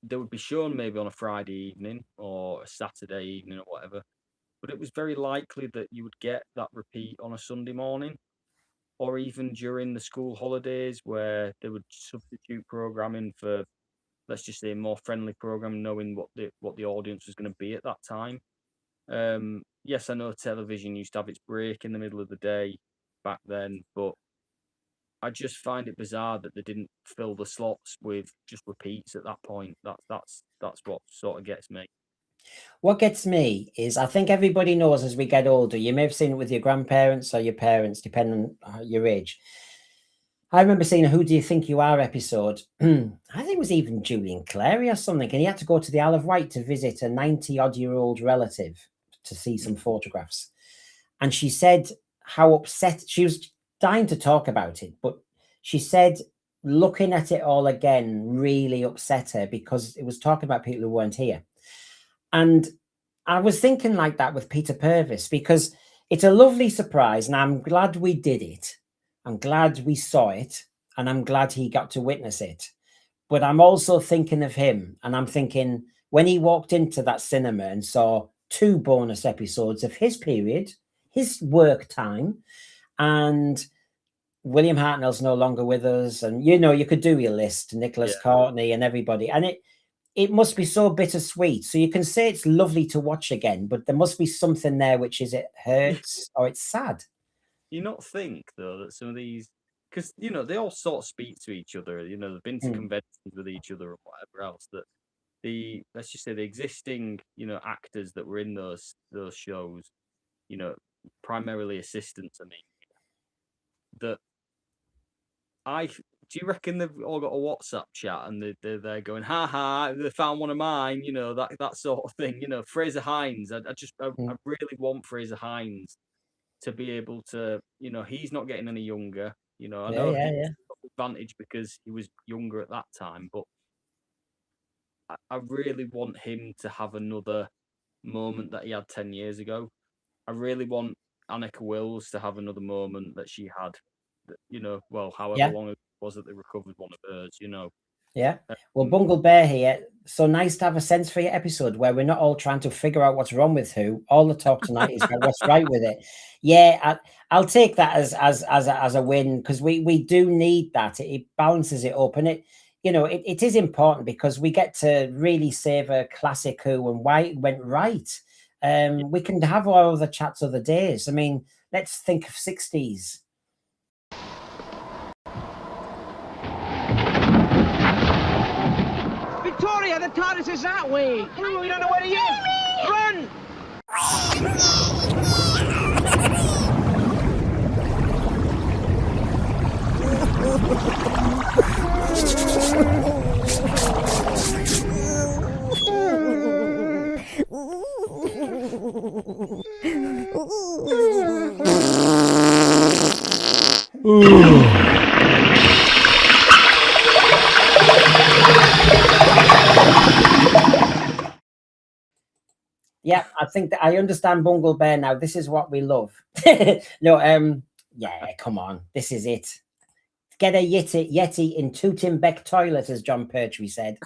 They would be shown maybe on a Friday evening or a Saturday evening or whatever, but it was very likely that you would get that repeat on a Sunday morning, or even during the school holidays, where they would substitute programming for, let's just say, more friendly programming, knowing what the audience was going to be at that time. Yes, I know television used to have its break in the middle of the day back then, but I just find it bizarre that they didn't fill the slots with just repeats at that point. That's what sort of gets me. What gets me is, I think everybody knows as we get older, you may have seen it with your grandparents or your parents, depending on your age. I remember seeing a Who Do You Think You Are episode. I think it was even Julian Clary or something, and he had to go to the Isle of Wight to visit a 90-odd-year-old relative to see some photographs. And she said how upset, she was dying to talk about it, but she said looking at it all again really upset her, because it was talking about people who weren't here. And I was thinking like that with Peter Purves, because it's a lovely surprise, and I'm glad we did it. I'm glad we saw it, and I'm glad he got to witness it. But I'm also thinking of him, and I'm thinking when he walked into that cinema and saw 2 bonus episodes of his period, his work time, and William Hartnell's no longer with us, and, you know, you could do your list, Nicholas Courtney and everybody, and it must be so bittersweet. So you can say it's lovely to watch again, but there must be something there which is it hurts or it's sad. You not think, though, that some of these, because, you know, they all sort of speak to each other, you know, they've been to conventions with each other or whatever else, that let's just say the existing, you know, actors that were in those shows, you know, primarily assistants, I mean, that do you reckon they've all got a WhatsApp chat and they're going, ha ha, they found one of mine, you know, that sort of thing, you know, Fraser Hines, I really want Fraser Hines to be able to, you know, he's not getting any younger, you know, I know he's got the advantage because he was younger at that time, but I really want him to have another moment that he had 10 years ago. I really want Annika Wills to have another moment that she had, however long it was that they recovered one of hers, Yeah. Well, Bungle Bear here. So nice to have a sense for your episode where we're not all trying to figure out what's wrong with who. All the talk tonight is about what's right with it. Yeah, I'll take that as a win, because we do need that. It balances it up, and it is important because we get to really savor classic Who and why it went right. We can have all other chats other days. I mean, let's think of 60s. Victoria, the TARDIS is that way. We don't know where he is. Run! Yeah, I think that I understand Bungle Bear now. This is what we love. Yeah, come on. This is it. Get a Yeti in Tooting-Beck toilet, as John Pertwee said.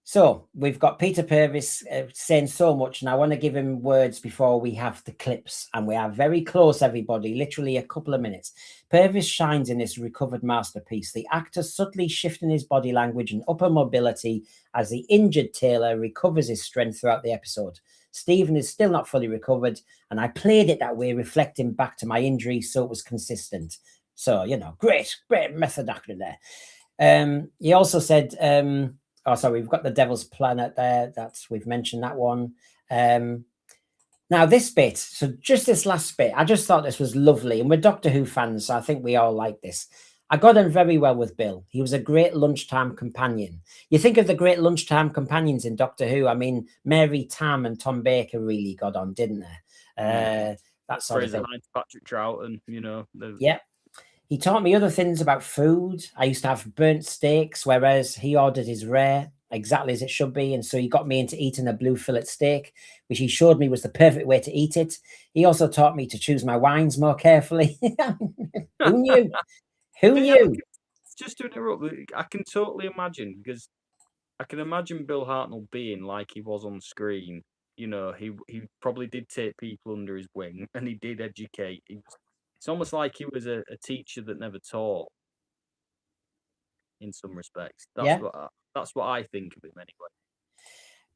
So we've got Peter Purves saying so much, and I want to give him words before we have the clips, and we are very close, everybody, literally a couple of minutes. Purves shines in this recovered masterpiece, the actor subtly shifting his body language and upper mobility as the injured Taylor recovers his strength throughout the episode. Stephen is still not fully recovered, and I played it that way, reflecting back to my injury, so it was consistent. So, great method actor there. He also said... we've got the Devil's Planet there. We've mentioned that one. Now this bit, so just this last bit, I just thought this was lovely. And we're Doctor Who fans, so I think we all like this. I got on very well with Bill. He was a great lunchtime companion. You think of the great lunchtime companions in Doctor Who. I mean, Mary Tam and Tom Baker really got on, didn't they? That sort of thing. Patrick Troughton, Yeah. He taught me other things about food. I used to have burnt steaks, whereas he ordered his rare, exactly as it should be. And so he got me into eating a blue fillet steak, which he showed me was the perfect way to eat it. He also taught me to choose my wines more carefully. Who knew? Who knew? Just to interrupt, I can totally imagine, because I can imagine Bill Hartnell being like he was on screen. He probably did take people under his wing, and he did educate. It's almost like he was a teacher that never taught, in some respects. That's what I think of him anyway.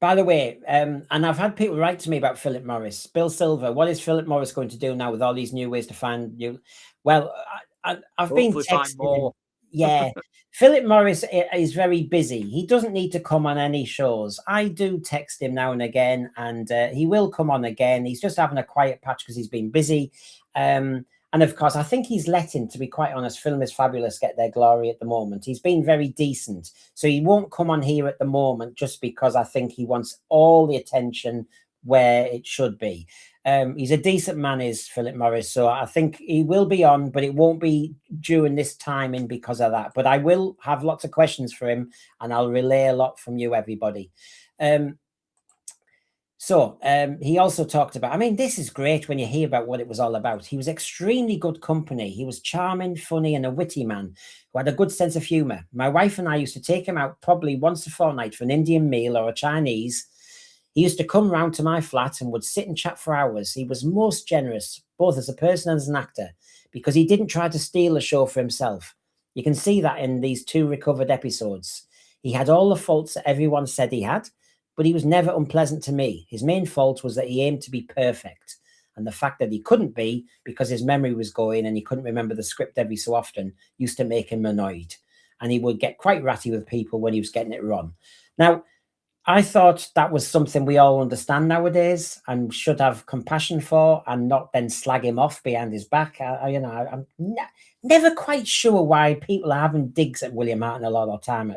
By the way, and I've had people write to me about Philip Morris. Bill Silver, what is Philip Morris going to do now with all these new ways to find you? Well, I've been texting him. Yeah, Philip Morris is very busy. He doesn't need to come on any shows. I do text him now and again, and he will come on again. He's just having a quiet patch because he's been busy. And of course, I think he's letting, to be quite honest, Film is Fabulous get their glory at the moment. He's been very decent. So he won't come on here at the moment just because I think he wants all the attention where it should be. He's a decent man, is Philip Morris. So I think he will be on, but it won't be during this timing because of that. But I will have lots of questions for him, and I'll relay a lot from you, everybody. So he also talked about, I mean, this is great when you hear about what it was all about. He was extremely good company. He was charming, funny, and a witty man who had a good sense of humor. My wife and I used to take him out probably once a fortnight for an Indian meal or a Chinese. He used to come round to my flat and would sit and chat for hours. He was most generous, both as a person and as an actor, because he didn't try to steal the show for himself. You can see that in these 2 recovered episodes. He had all the faults that everyone said he had, but he was never unpleasant to me. His main fault was that he aimed to be perfect. And the fact that he couldn't be because his memory was going and he couldn't remember the script every so often used to make him annoyed. And he would get quite ratty with people when he was getting it wrong. Now, I thought that was something we all understand nowadays and should have compassion for, and not then slag him off behind his back. I'm never quite sure why people are having digs at William Hartnell all the time.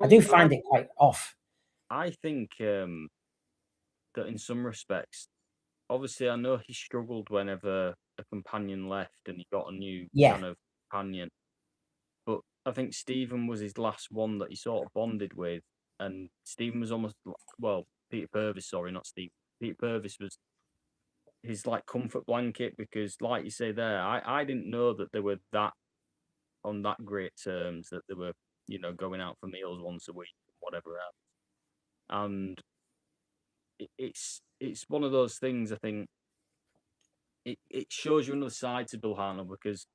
I do find it quite off. I think that in some respects, obviously, I know he struggled whenever a companion left and he got a new kind of companion. But I think Stephen was his last one that he sort of bonded with. And Stephen was almost, Peter Purves, sorry, not Steve. Peter Purves was his like comfort blanket, because like you say there, I didn't know that they were that on that great terms, that they were, you know, going out for meals once a week, whatever else. And it's one of those things, I think it shows you another side to Bill Hartnell, because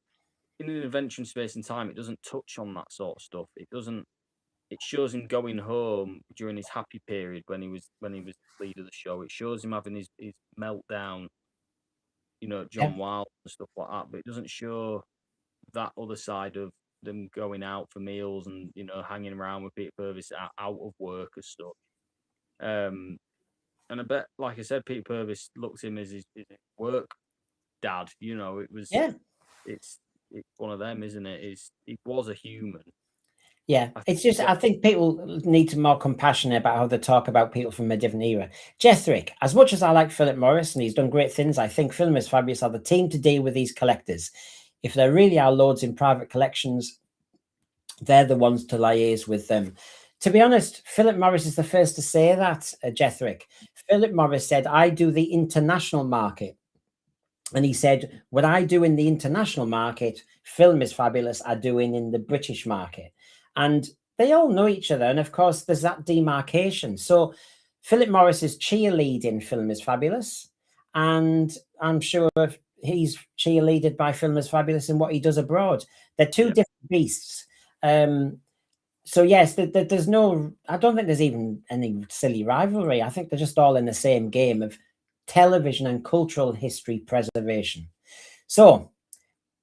in an adventure in space and time, it doesn't touch on that sort of stuff. It shows him going home during his happy period when he was lead of the show. It shows him having his meltdown, you know, John Wilde and stuff like that. But it doesn't show that other side of them going out for meals and, you know, hanging around with Peter Purves out of work and stuff. And I bet, like I said, Peter Purves looked at him as his work dad. You know, it's one of them, isn't it? He was a human. Yeah, it's just, I think people need to be more compassionate about how they talk about people from a different era. Jethrick, as much as I like Philip Morris and he's done great things, I think Film is Fabulous are the team to deal with these collectors. If there really are loads in private collections, they're the ones to liaise with them. To be honest, Philip Morris is the first to say that, Jethrick. Philip Morris said, I do the international market. And he said, what I do in the international market, Film is Fabulous are doing in the British market. And they all know each other. And of course, there's that demarcation. So Philip Morris is cheerleading Film is Fabulous. And I'm sure he's cheerleaded by Film is Fabulous in what he does abroad. They're two different beasts. So yes, there's no, I don't think there's even any silly rivalry. I think they're just all in the same game of television and cultural history preservation. So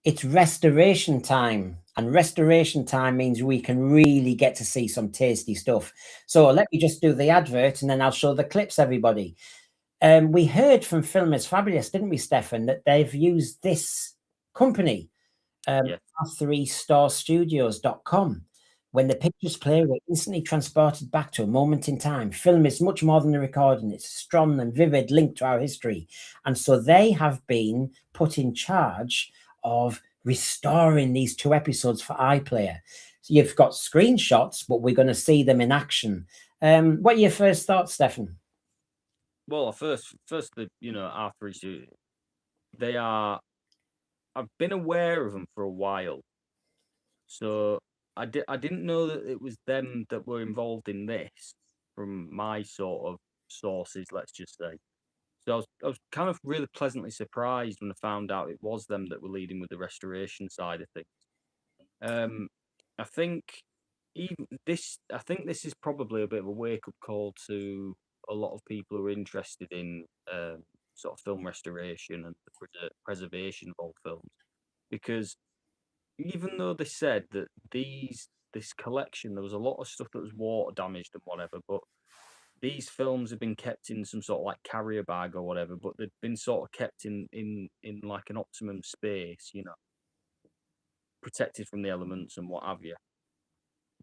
it's restoration time. And restoration time means we can really get to see some tasty stuff. So let me just do the advert and then I'll show the clips, everybody. We heard from Film is Fabulous, didn't we, Stefan, that they've used this company, R3store Studios.com. When the pictures play, we're instantly transported back to a moment in time. Film is much more than a recording. It's a strong and vivid link to our history. And so they have been put in charge of restoring these 2 episodes for iPlayer. So you've got screenshots, but we're going to see them in action. What are your first thoughts, Stefan? Well, first, you know, R3 Studios, I've been aware of them for a while. So I didn't know that it was them that were involved in this from my sort of sources, let's just say. So I was kind of really pleasantly surprised when I found out it was them that were leading with the restoration side of things. I think this is probably a bit of a wake-up call to a lot of people who are interested in sort of film restoration and the preservation of old films, because even though they said that this collection, there was a lot of stuff that was water damaged and whatever, but these films have been kept in some sort of like carrier bag or whatever, but they've been sort of kept in like an optimum space, you know, protected from the elements and what have you.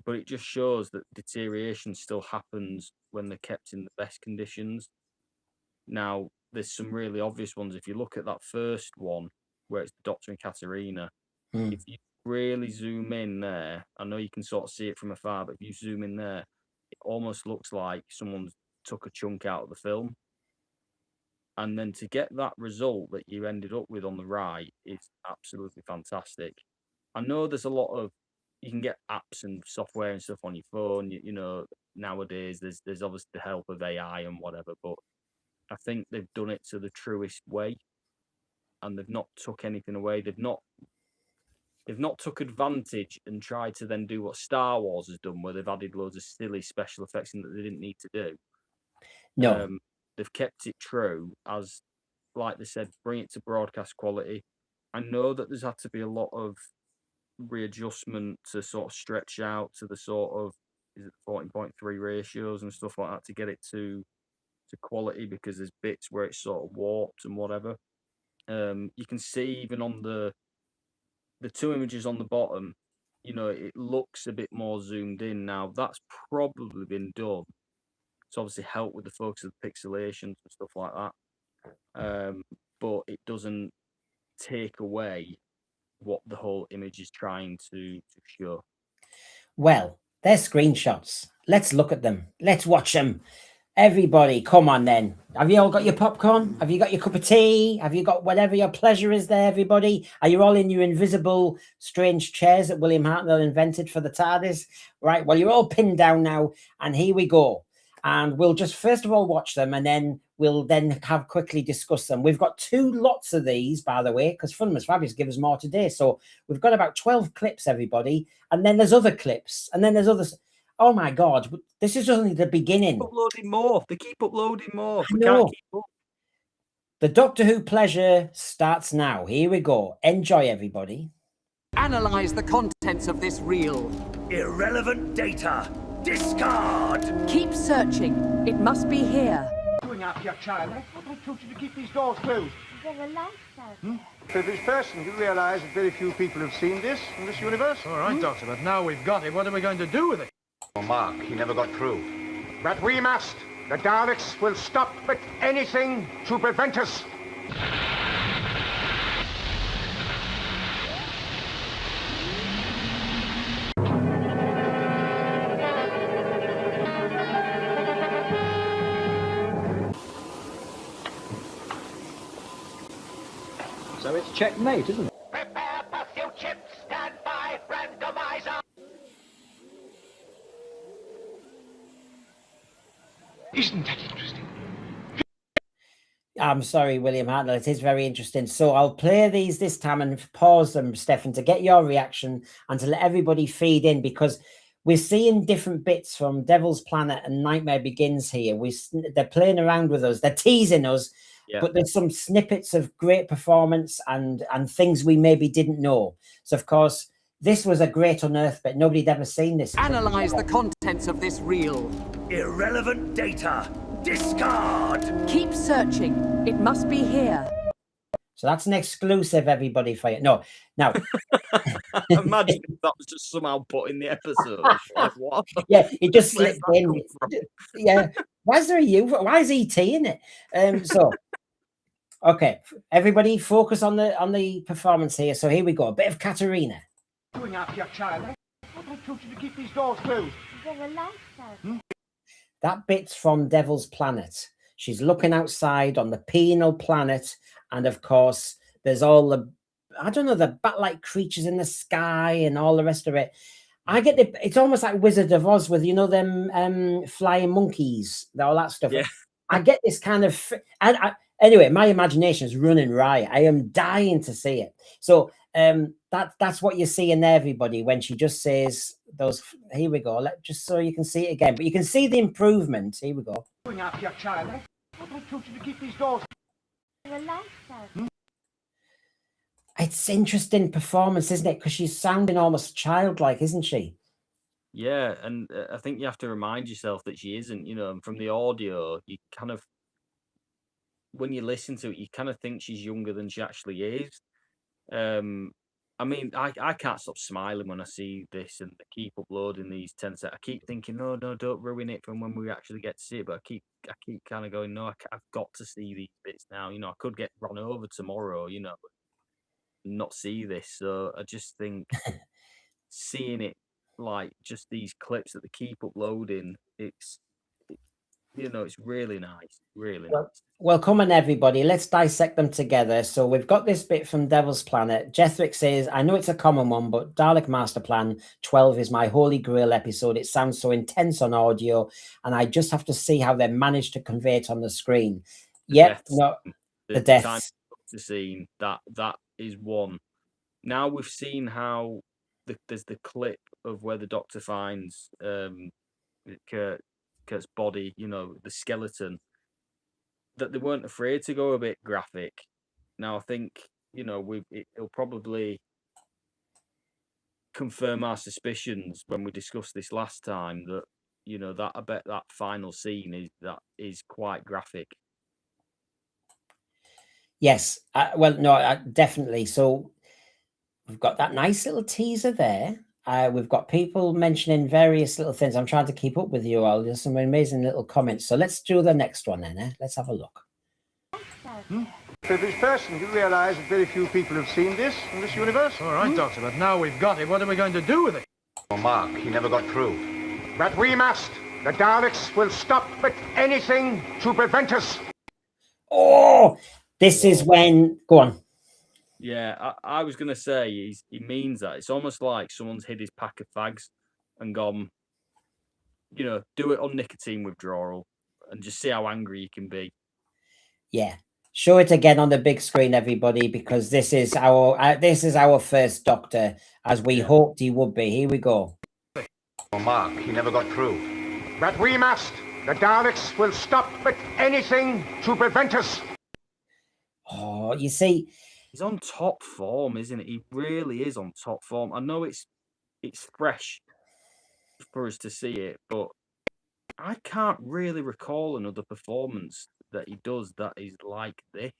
But it just shows that deterioration still happens when they're kept in the best conditions. Now, there's some really obvious ones. If you look at that first one, where it's the Doctor and Katarina, if you really zoom in there, I know you can sort of see it from afar, but if you zoom in there, it almost looks like someone took a chunk out of the film. And then to get that result that you ended up with on the right is absolutely fantastic. I know there's a lot of, you can get apps and software and stuff on your phone, you know, nowadays there's obviously the help of AI and whatever, but I think they've done it to the truest way, and they've not took anything away. They've not took advantage and tried to then do what Star Wars has done, where they've added loads of silly special effects in that they didn't need to do. No. They've kept it true, as, like they said, bring it to broadcast quality. I know that there's had to be a lot of readjustment to sort of stretch out to the sort of, is it 14.3 ratios and stuff like that to get it to quality, because there's bits where it's sort of warped and whatever. You can see even on the 2 images on the bottom, you know, it looks a bit more zoomed in. Now, that's probably been done to obviously help with the focus of the pixelations and stuff like that. But it doesn't take away what the whole image is trying to show. Well, they're screenshots. Let's look at them. Let's watch them. Everybody, come on then. Have you all got your popcorn? Have you got your cup of tea? Have you got whatever your pleasure is there, everybody? Are you all in your invisible, strange chairs that William Hartnell invented for the TARDIS? Right, well, you're all pinned down now, and here we go. And we'll just first of all watch them, and then we'll then have quickly discuss them. We've got 2 lots of these, by the way, because Funmas Fabulous give us more today. So we've got about 12 clips, everybody. And then there's other clips, and then there's others. Oh my God, this is only the beginning. Uploading more. They keep uploading more. We No. can't keep up. The Doctor Who pleasure starts now. Here we go. Enjoy, everybody. Analyze the contents of this reel. Irrelevant data. Discard. Keep searching. It must be here. Doing after your child. I told you to keep these doors closed. There are lights out there. Privileged person, you realise that very few people have seen this in this universe? All right, Doctor, but now we've got it. What are we going to do with it? Oh, Mark, he never got through. But we must. The Daleks will stop at anything to prevent us. So it's checkmate, isn't it? Prepare for future. Stand by, randomizer. Isn't that interesting? I'm sorry, William Hartnell. It is very interesting. So I'll play these this time and pause them, Stefan, to get your reaction and to let everybody feed in, because we're seeing different bits from Devil's Planet and Nightmare Begins here. They're playing around with us. They're teasing us. Yeah. But there's some snippets of great performance and things we maybe didn't know. So, of course, this was a great unearth, but nobody'd ever seen this. Analyze the contents of this reel. Irrelevant data. Discard. Keep searching. It must be here. So that's an exclusive, everybody, for you. No, now. Imagine if that was just somehow put in the episode. Like, what? Yeah, it just slipped in. Yeah. Why is there a U? Why is ET in it? So, okay, everybody, focus on the performance here. So here we go. A bit of Katarina. Doing after your child. I told you to keep these doors closed. There are lights out there. That bit's from Devil's Planet. She's looking outside on the penal planet, and of course, there's all the, I don't know, the bat-like creatures in the sky and all the rest of it. I get it's almost like Wizard of Oz with, you know, them flying monkeys, all that stuff. Yeah. I get this kind of, anyway, my imagination is running riot. I am dying to see it. So that's what you're seeing there, everybody, when she just says those, here we go, just so you can see it again. But you can see the improvement. Here we go. Doing after your child. I told you to keep these doors. There are lights out there. It's interesting performance, isn't it? Because she's sounding almost childlike, isn't she? Yeah, and I think you have to remind yourself that she isn't, you know, and from the audio, you kind of, when you listen to it, you kind of think she's younger than she actually is. I mean, I can't stop smiling when I see this, and they keep uploading these 10 sets. I keep thinking, no, don't ruin it from when we actually get to see it. But I keep kind of going, no, I've got to see these bits now. You know, I could get run over tomorrow, you know, not see this. So I just think seeing it, like just these clips that they keep uploading, it's really nice, really nice. Well, come on, everybody, let's dissect them together. So we've got this bit from Devil's Planet. Jethrick says, I know it's a common one, but Dalek Masterplan 12 is my holy grail episode. It sounds so intense on audio, and I just have to see how they managed to convey it on the screen. Yep, no, the deaths. The scene, that is one. Now we've seen how there's the clip of where the Doctor finds Kurt's body, you know, the skeleton, that they weren't afraid to go a bit graphic. Now I think, you know, it'll probably confirm our suspicions when we discussed this last time that, you know, that I bet that final scene is quite graphic. Yes, well, no, definitely. So we've got that nice little teaser there. We've got people mentioning various little things. I'm trying to keep up with you all. There's some amazing little comments. So let's do the next one then. Let's have a look. Privileged person, you realise that very few people have seen this in this universe? All right, Doctor, but now we've got it. What are we going to do with it? Oh, Mark, he never got through. But we must. The Daleks will stop at anything to prevent us. Oh, this is when... Go on. Yeah, I was going to say he means that. It's almost like someone's hid his pack of fags and gone, you know, do it on nicotine withdrawal and just see how angry you can be. Yeah. Show it again on the big screen, everybody, because this is our first Doctor, as we hoped he would be. Here we go. Oh, Mark, he never got through. But we must. The Daleks will stop at anything to prevent us. Oh, you see... He's on top form, isn't it? He really is on top form. I know it's fresh for us to see it, but I can't really recall another performance that he does that is like this.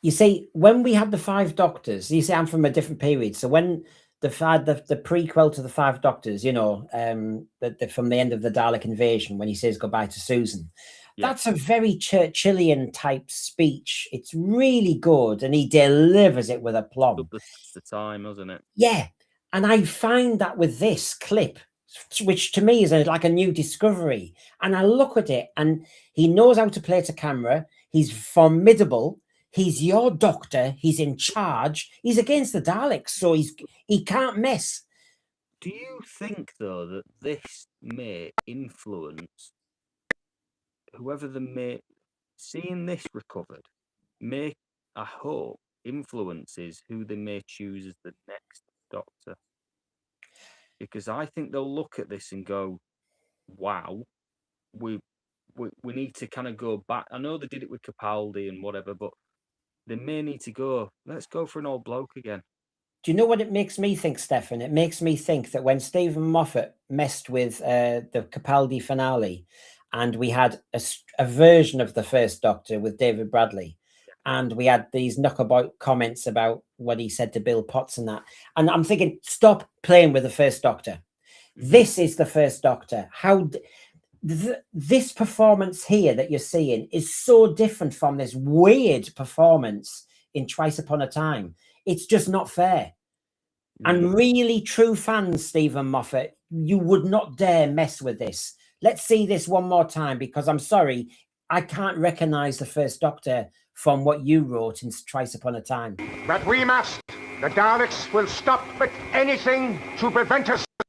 You see, when we had the 5 Doctors, you see, I'm from a different period. So when the prequel to the 5 Doctors, you know, from the end of the Dalek invasion, when he says goodbye to Susan, that's a very Churchillian type speech. It's really good, and he delivers it with aplomb. The time, wasn't it? Yeah, and I find that with this clip, which to me is like a new discovery, and I look at it, and he knows how to play to camera. He's formidable. He's your Doctor. He's in charge. He's against the Daleks, so he can't miss. Do you think, though, that this may influence whoever seeing this recovered may, I hope, influences who they may choose as the next Doctor? Because I think they'll look at this and go, wow, we need to kind of go back. I know they did it with Capaldi and whatever, but they may need to go, let's go for an old bloke again. Do you know what it makes me think, Stefan? It makes me think that when Stephen Moffat messed with the Capaldi finale, and we had a version of the first Doctor with David Bradley, and we had these knockabout comments about what he said to Bill Potts and that. And I'm thinking, stop playing with the first Doctor. This is the first Doctor. This performance here that you're seeing is so different from this weird performance in Twice Upon a Time. It's just not fair. And really true fans, Stephen Moffat, you would not dare mess with this. Let's see this one more time, because I'm sorry, I can't recognize the first Doctor from what you wrote in Twice Upon a Time. But we must. The Daleks will stop at anything to prevent us. I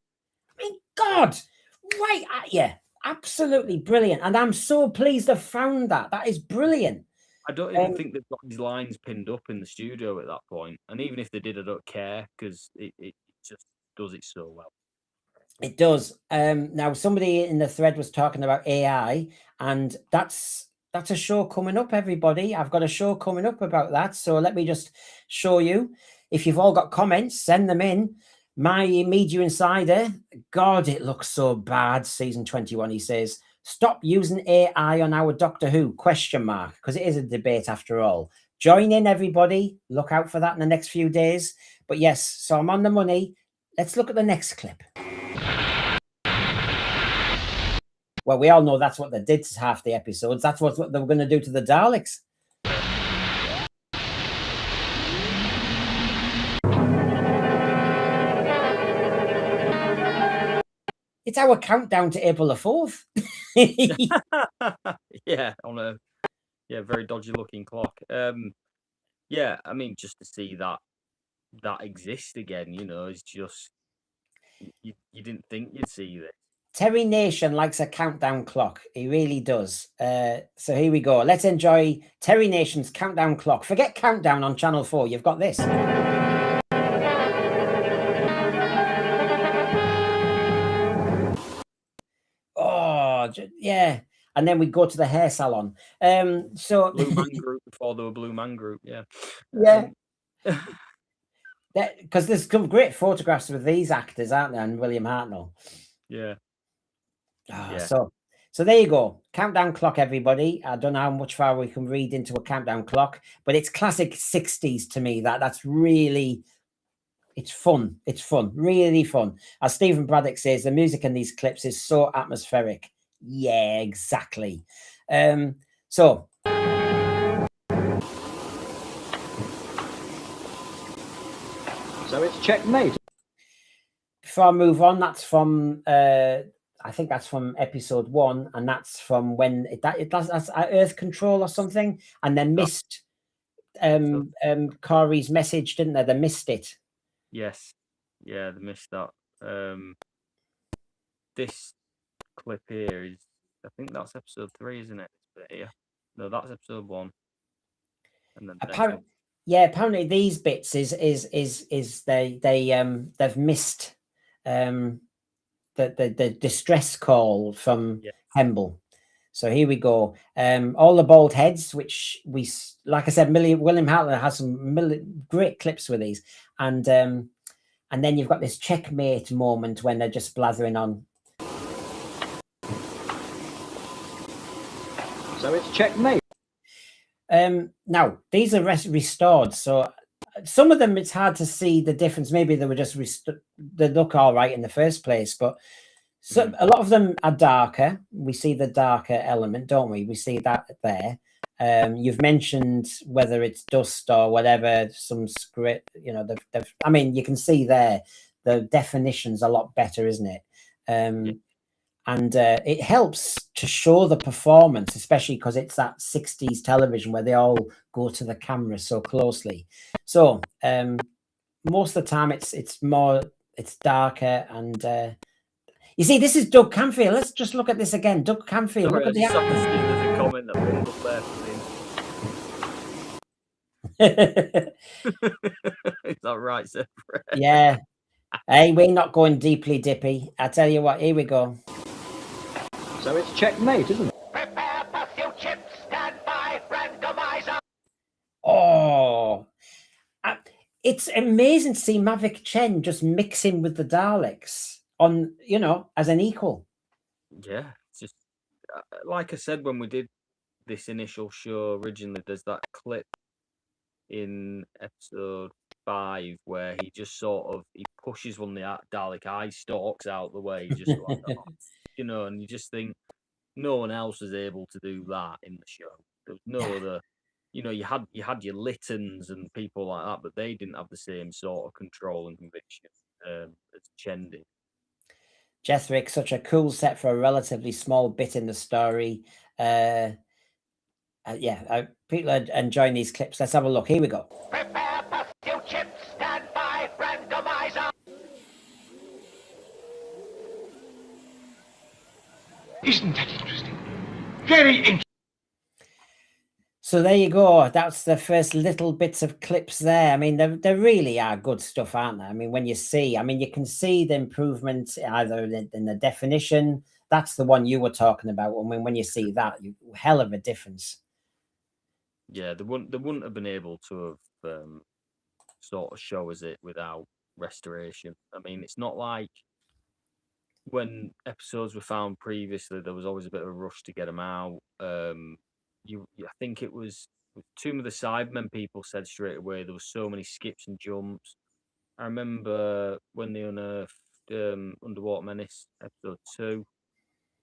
mean, God, right at you. Absolutely brilliant. And I'm so pleased I've found that. That is brilliant. I don't even think they've got these lines pinned up in the studio at that point. And even if they did, I don't care, because it just does it so well. It does. Now, somebody in the thread was talking about AI, and that's a show coming up, everybody. I've got a show coming up about that. So let me just show you. If you've all got comments, send them in. My Media Insider, God, it looks so bad. Season 21, he says, stop using AI on our Doctor Who, ? Because it is a debate after all. Join in, everybody. Look out for that in the next few days. But yes, so I'm on the money. Let's look at the next clip. Well, we all know that's what they did to half the episodes. That's what they were going to do to the Daleks. It's our countdown to April the 4th. Yeah, on a very dodgy looking clock. Yeah, I mean, just to see that exist again, you know, is just you didn't think you'd see this. Terry Nation likes a countdown clock. He really does. So here we go. Let's enjoy Terry Nation's countdown clock. Forget Countdown on Channel 4. You've got this. Oh, yeah. And then we go to the hair salon. So Blue Man Group before they were Blue Man Group, yeah. Yeah. Because there's some great photographs with these actors, aren't there? And William Hartnell. Yeah. Yeah. So there you go. Countdown clock, everybody. I don't know how much far we can read into a countdown clock, but it's classic 60s to me. That's really, it's fun. It's fun, really fun. As Stephen Braddock says, the music in these clips is so atmospheric. Yeah, exactly. So it's checkmate. Before I move on, that's from I think that's from episode 1, and that's from when that's Earth Control or something, and they missed Corey's message, didn't they? They missed it. Yes, yeah, they missed that. This clip here is, I think that's episode 3, isn't it? Yeah, no, that's episode 1. And then apparently, yeah, apparently these bits is they've missed the distress call from Hemble. So here we go. All the bald heads, which we, like I said, William Hartnell has some great clips with these, and then you've got this checkmate moment when they're just blathering on. So it's checkmate. Now these are restored, so some of them it's hard to see the difference. Maybe they were just they look all right in the first place, but so a lot of them are darker. We see the darker element, don't we? We see that there. You've mentioned whether it's dust or whatever, some script, you know, I mean, you can see there the definition's a lot better, isn't it? And it helps to show the performance, especially because it's that 60s television where they all go to the camera so closely. So most of the time it's darker, and you see, this is Doug Camfield. Let's just look at this again. Doug Camfield. Sorry, look at the there's a comment that put up there for him. Is that right, sir? Yeah. Hey, we're not going deeply dippy. I tell you what, here we go. So it's checkmate, isn't it? Prepare pursuit ship, stand by, randomizer. Oh, it's amazing to see Mavic Chen just mixing with the Daleks on, you know, as an equal. Yeah, it's just like I said when we did this initial show originally, there's that clip in episode 5 where he just sort of pushes one of the Dalek eye stalks out the way, just like that. You know, and you just think no one else was able to do that in the show. There was no other, you know, you had your Littons and people like that, but they didn't have the same sort of control and conviction as Chen did. Jethrick, such a cool set for a relatively small bit in the story. People are enjoying these clips. Let's have a look. Here we go. Prepare pursuit ship, stand by, randomizer. Isn't that interesting? Very interesting. So there you go. That's the first little bits of clips there. I mean, they really are good stuff, aren't they? I mean, when you see, I mean, you can see the improvement either in the definition. That's the one you were talking about. I mean, when you see that, hell of a difference. Yeah, they wouldn't have been able to have sort of show us it without restoration. I mean, it's not like when episodes were found previously, there was always a bit of a rush to get them out. I think it was Tomb of the Cybermen, people said straight away there was so many skips and jumps. I remember when they unearthed Underwater Menace episode 2,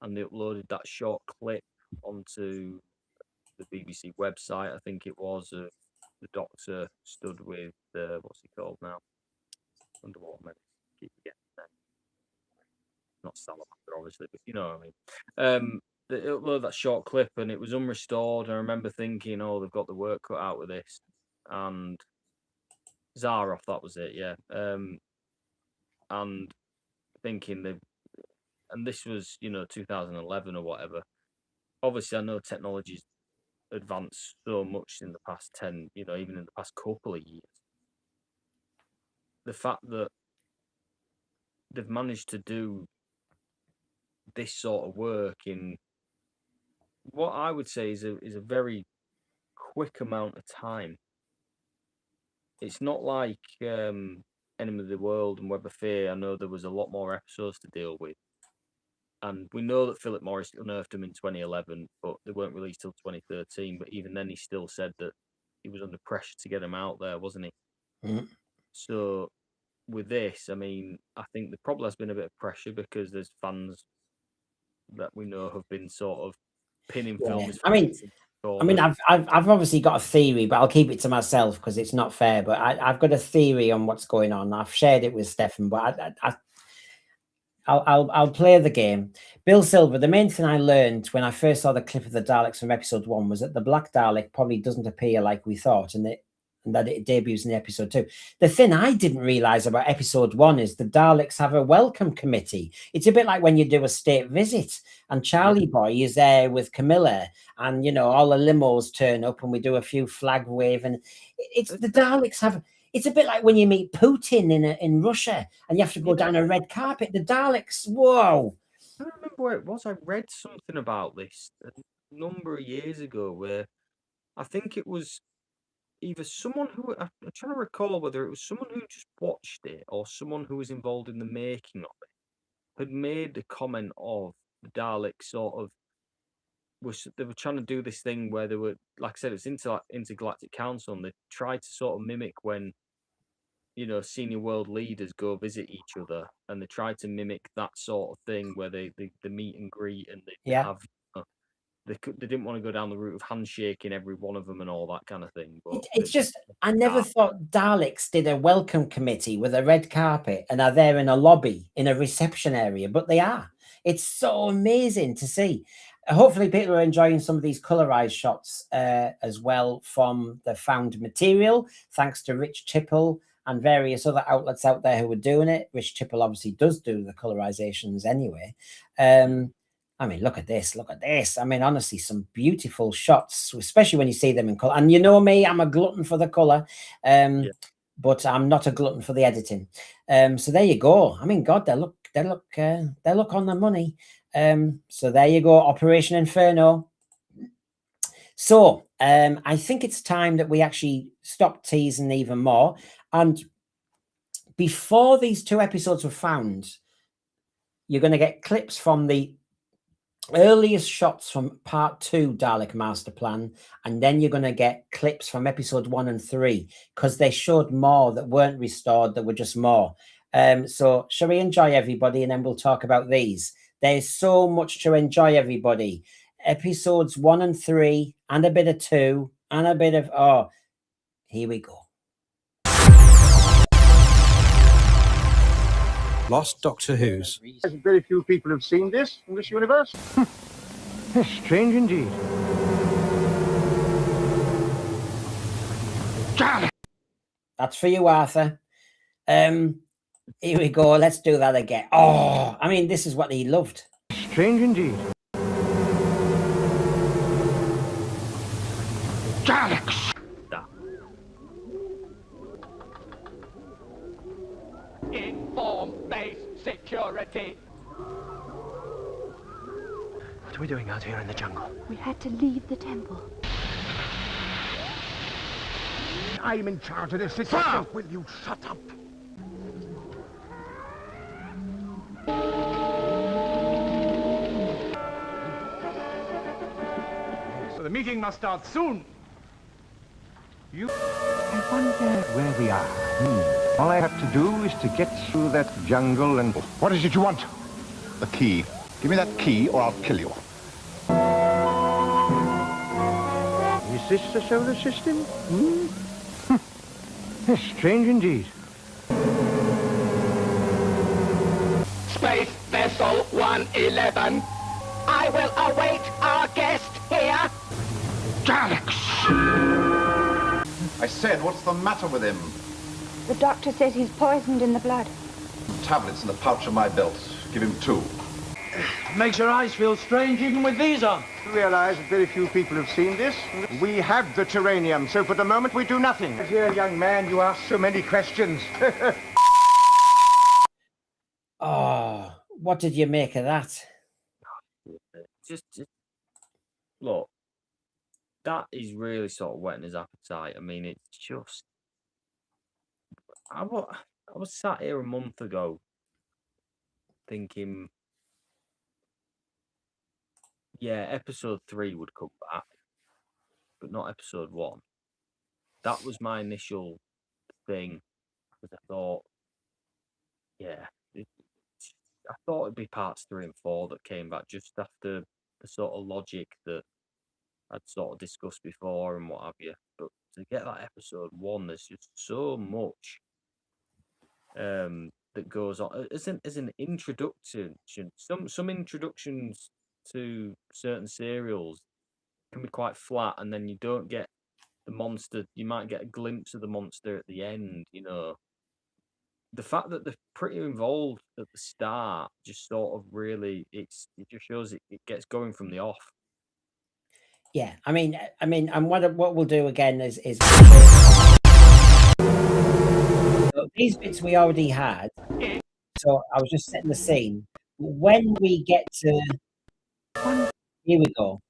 and they uploaded that short clip onto the BBC website, I think it was, the Doctor stood with what's he called now? Underwater Menace. Keep forgetting his name. Not Salamander, obviously, but you know what I mean. They uploaded that short clip and it was unrestored. I remember thinking, oh, they've got the work cut out with this. And Zaroff, that was it, yeah. And thinking and this was, 2011 or whatever. Obviously, I know technology's advanced so much in the past 10, even in the past couple of years. The fact that they've managed to do this sort of work in what I would say is a very quick amount of time. It's not like Enemy of the World and Web of Fear. I know there was a lot more episodes to deal with. And we know that Philip Morris unearthed them in 2011, but they weren't released till 2013. But even then, he still said that he was under pressure to get them out there, wasn't he? Mm-hmm. So with this, I mean, I think there probably has been a bit of pressure because there's fans that we know have been sort of pinning films. I mean, I've obviously got a theory, but I'll keep it to myself because it's not fair. But I've got a theory on what's going on. I've shared it with Stefan, but I'll play the game. Bill Silver, the main thing I learned when I first saw the clip of the Daleks from episode 1 was that the Black Dalek probably doesn't appear like we thought, and that it debuts in episode 2. The thing I didn't realize about episode 1 is the Daleks have a welcome committee. It's a bit like when you do a state visit and Charlie Boy is there with Camilla, and you know, all the limos turn up and we do a few flag wave, and it's the Daleks have. It's a bit like when you meet Putin in Russia and you have to go down a red carpet. The Daleks, whoa! I don't remember where it was. I read something about this a number of years ago, where I think it was either someone who I'm trying to recall whether it was someone who just watched it or someone who was involved in the making of it had made the comment of the Daleks sort of they were trying to do this thing where they were, like I said, it's intergalactic council, and they tried to sort of mimic when, you know, senior world leaders go visit each other, and they try to mimic that sort of thing where they meet and greet, and they have, they didn't want to go down the route of handshaking every one of them and all that kind of thing. But It's just, I never thought Daleks did a welcome committee with a red carpet and are there in a lobby in a reception area, but they are. It's so amazing to see. Hopefully people are enjoying some of these colorized shots as well from the found material, thanks to Rich Tipple and various other outlets out there who are doing it. Rich Tipple obviously does do the colorizations anyway. I mean, look at this. Look at this. I mean, honestly, some beautiful shots, especially when you see them in color. And you know me, I'm a glutton for the color, but I'm not a glutton for the editing. So there you go. I mean, God, they look on the money. So there you go, Operation Inferno. So I think it's time that we actually stop teasing even more. And before these 2 episodes were found, you're going to get clips from the earliest shots from part 2 Dalek Masterplan, and then you're going to get clips from episode 1 and 3, because they showed more that weren't restored, that were just more. So shall we enjoy, everybody, and then we'll talk about these. There's so much to enjoy, everybody. Episodes 1 and 3 and a bit of 2 and a bit of here we go. Lost Doctor Who's. Very few people have seen this in this universe. Strange indeed. That's for you, Arthur. Here we go. Let's do that again. Oh, I mean, this is what he loved. Strange indeed. Daleks! Inform base security. What are we doing out here in the jungle? We had to leave the temple. I'm in charge of this situation. Will you shut up? So the meeting must start soon. I wonder where we are. All I have to do is to get through that jungle and... What is it you want? The key. Give me that key or I'll kill you. Is this the solar system? Strange indeed. Space Vessel 111. I will await our guest here. Daleks! I said, what's the matter with him? The doctor says he's poisoned in the blood. Tablets in the pouch of my belt. Give him 2. Makes your eyes feel strange even with these on. You realize that very few people have seen this? We have the Terranium, so for the moment we do nothing. Dear young man, you ask so many questions. Oh, what did you make of that? Just look, that is really sort of whetting his appetite. I mean, it's just... I was sat here a month ago thinking, yeah, episode 3 would come back, but not episode 1. That was my initial thing, because I thought, yeah, I thought it'd be parts 3 and 4 that came back just after the sort of logic that I'd sort of discussed before and what have you. But to get that episode 1, there's just so much that goes on as an introduction. Some introductions to certain serials can be quite flat, and then you don't get the monster. You might get a glimpse of the monster at the end. You know, the fact that they're pretty involved at the start just sort of really it just shows it gets going from the off. Yeah, I mean, and what we'll do again is so these bits we already had. So I was just setting the scene. When we get to here we go.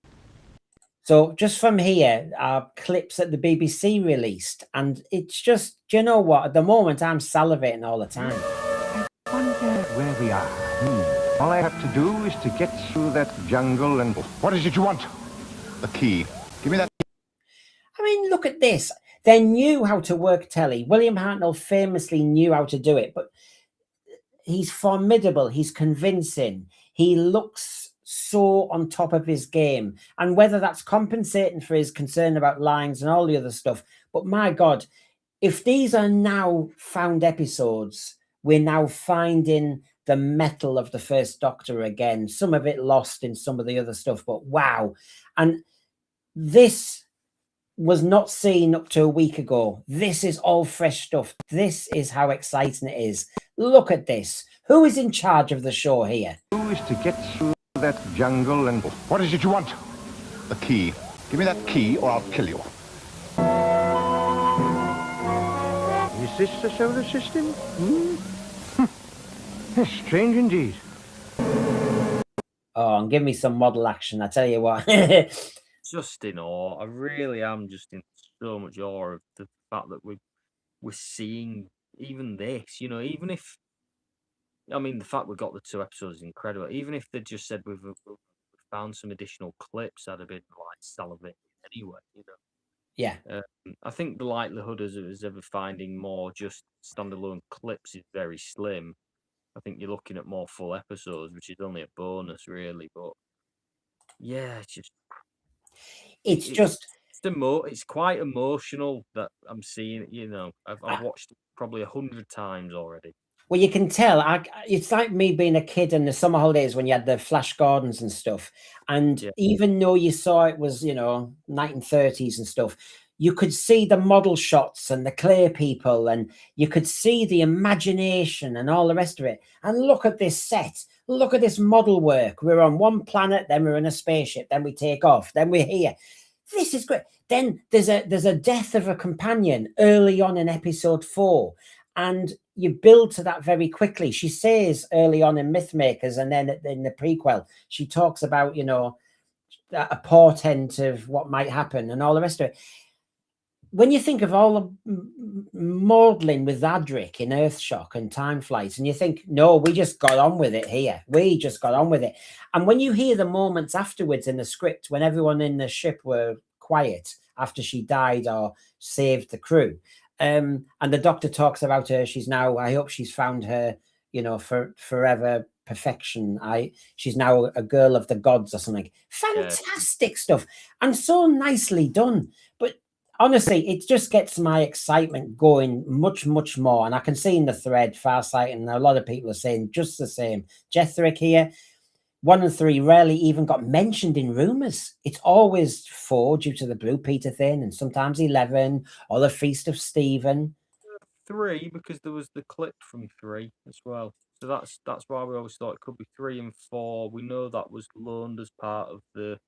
So just from here are clips that the BBC released, and it's just, do you know what? At the moment, I'm salivating all the time. I wonder where we are. All I have to do is to get through that jungle and... What is it you want? The key. Give me that. I mean, look at this. They knew how to work telly. William Hartnell famously knew how to do it, but he's formidable. He's convincing. He looks so on top of his game. And whether that's compensating for his concern about lines and all the other stuff, but my God, if these are now found episodes, we're now finding the metal of the first Doctor again. Some of it lost in some of the other stuff, but wow. And this was not seen up to a week ago. This is all fresh stuff. This is how exciting it is. Look at this. Who is in charge of the show here? Who is to get through that jungle and... What is it you want? The key. Give me that key or I'll kill you. Is this the solar system? Strange indeed. Oh, and give me some model action. I tell you what. Just in awe. I really am just in so much awe of the fact that we're seeing even this. You know, even if the fact we got the 2 episodes is incredible. Even if they just said we've found some additional clips, I'd have been like salivating anyway. You know. Yeah. I think the likelihood of us ever finding more just standalone clips is very slim. I think you're looking at more full episodes, which is only a bonus, really. But yeah, it's quite emotional that I'm seeing it. You know, I've watched it probably 100 times already. Well, you can tell. It's like me being a kid in the summer holidays when you had the Flash Gordons and stuff. And even though you saw it was, 1930s and stuff, you could see the model shots and the clay people, and you could see the imagination and all the rest of it. And look at this set. Look at this model work. We're on one planet, then we're in a spaceship, then we take off, then we're here. This is great. Then there's a death of a companion early on in episode 4. And you build to that very quickly. She says early on in Mythmakers, and then in the prequel, she talks about, a portent of what might happen and all the rest of it. When you think of all the modeling with Adric in Earthshock and Time Flight, and you think, no, we just got on with it here. We just got on with it. And when you hear the moments afterwards in the script, when everyone in the ship were quiet after she died or saved the crew, and the Doctor talks about her, she's now, I hope she's found her, for forever perfection. She's now a girl of the gods or something. Fantastic stuff. And so nicely done. But honestly, it just gets my excitement going much, much more. And I can see in the thread, Farsight, and a lot of people are saying just the same. Jethric here, 1 and 3 rarely even got mentioned in rumours. It's always 4 due to the Blue Peter thing, and sometimes 11 or the Feast of Stephen. 3 because there was the clip from 3 as well. So that's why we always thought it could be 3 and 4. We know that was loaned as part of the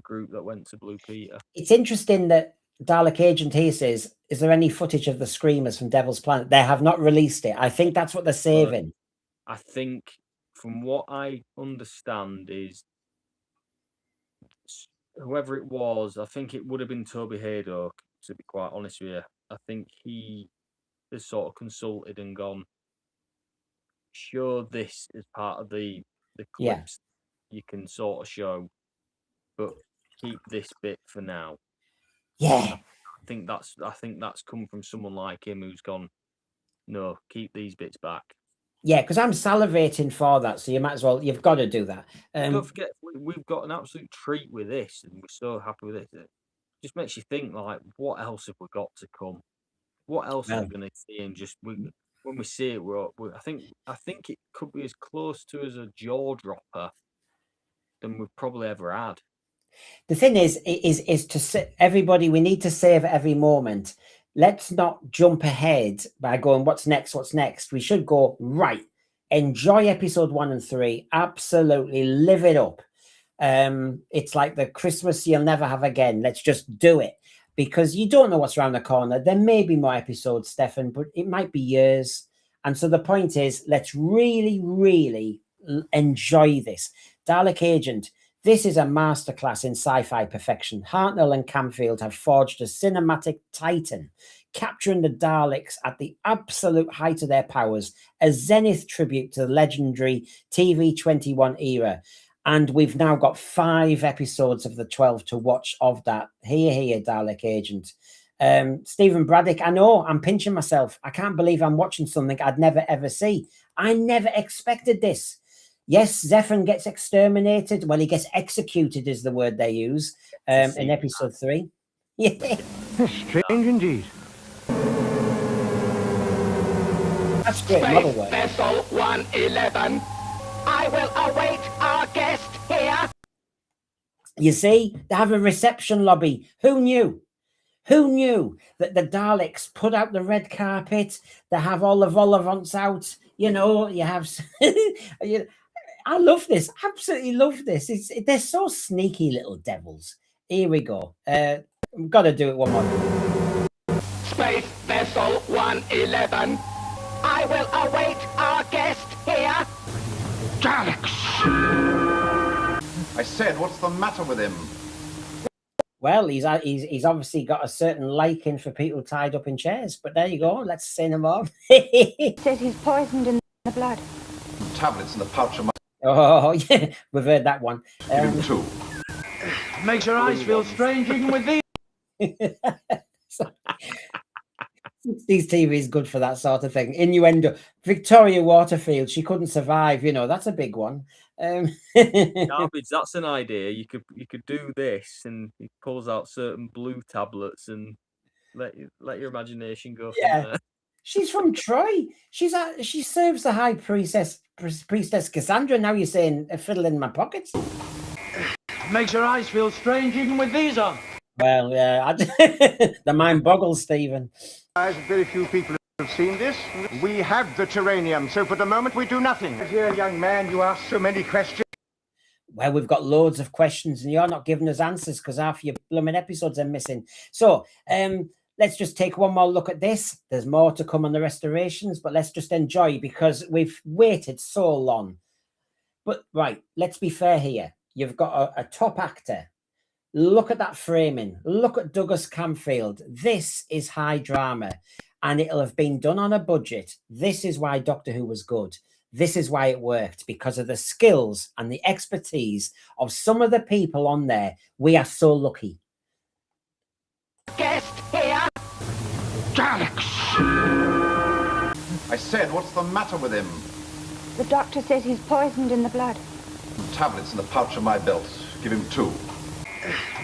group that went to Blue Peter. It's interesting that Dalek agent here says, is there any footage of the screamers from Devil's Planet? They have not released it. I think that's what they're saving. I think from what I understand is whoever it was, I think it would have been Toby Haydock, to be quite honest with you. I think he has sort of consulted and gone, show this as part of the clips you can sort of show, but keep this bit for now. Yeah. I think that's come from someone like him who's gone, no, keep these bits back. Yeah, because I'm salivating for that, so you might as well, you've got to do that. Don't forget, we've got an absolute treat with this, and we're so happy with it. It just makes you think, like, what else have we got to come? What else are we going to see? And just when we see it, I think it could be as close to as a jaw dropper than we've probably ever had. The thing is to say, everybody, we need to save every moment. Let's not jump ahead by going, what's next? What's next? We should go, right. Enjoy episode 1 and 3. Absolutely live it up. It's like the Christmas you'll never have again. Let's just do it, because you don't know what's around the corner. There may be more episodes, Stefan, but it might be years. And so the point is, let's really, really enjoy this. Dalek Agent, this is a masterclass in sci-fi perfection. Hartnell and Camfield have forged a cinematic titan, capturing the Daleks at the absolute height of their powers, a zenith tribute to the legendary TV 21 era. And we've now got 5 episodes of the 12 to watch of that. Here, Dalek Agent. Stephen Braddock, I know, I'm pinching myself. I can't believe I'm watching something I'd never, ever see. I never expected this. Yes, Zephyr gets exterminated. Well, he gets executed is the word they use in episode 3. Yeah. Strange indeed. That's great model work. Vessel 111. I will await our guest here. You see, they have a reception lobby. Who knew? Who knew that the Daleks put out the red carpet? They have all the vol-au-vents out. You know, you have... I love this. Absolutely love this. They're so sneaky little devils. Here we go. We've got to do it one more. Space Vessel 111. I will await our guest here. Daleks! I said, what's the matter with him? Well, he's obviously got a certain liking for people tied up in chairs. But there you go. Let's say no more. Says he's poisoned in the blood. Tablets in the pouch of my... Oh, yeah. We've heard that one. Give him 2. Makes your eyes feel strange even with these. 60s TV is good for that sort of thing. Innuendo. Victoria Waterfield, she couldn't survive. You know, that's a big one. Garbage, that's an idea. You could do this, and he pulls out certain blue tablets and let your imagination go from there. She's from Troy. She serves the high priestess Cassandra. Now you're saying a fiddle in my pockets. Makes your eyes feel strange even with these on. Well, yeah, the mind boggles, Stephen. Very few people have seen this. We have the terranium, so for the moment we do nothing. Dear young man, you ask so many questions. Well, we've got loads of questions, and you're not giving us answers because half your blooming episodes are missing. So, let's just take one more look at this. There's more to come on the restorations, but let's just enjoy because we've waited so long. But right, let's be fair here. You've got a top actor. Look at that framing. Look at Douglas Camfield. This is high drama, and it'll have been done on a budget. This is why Doctor Who was good. This is why it worked, because of the skills and the expertise of some of the people on there. We are so lucky. Guest here. Daleks! I said, what's the matter with him? The doctor says he's poisoned in the blood. Tablets in the pouch of my belt. Give him 2.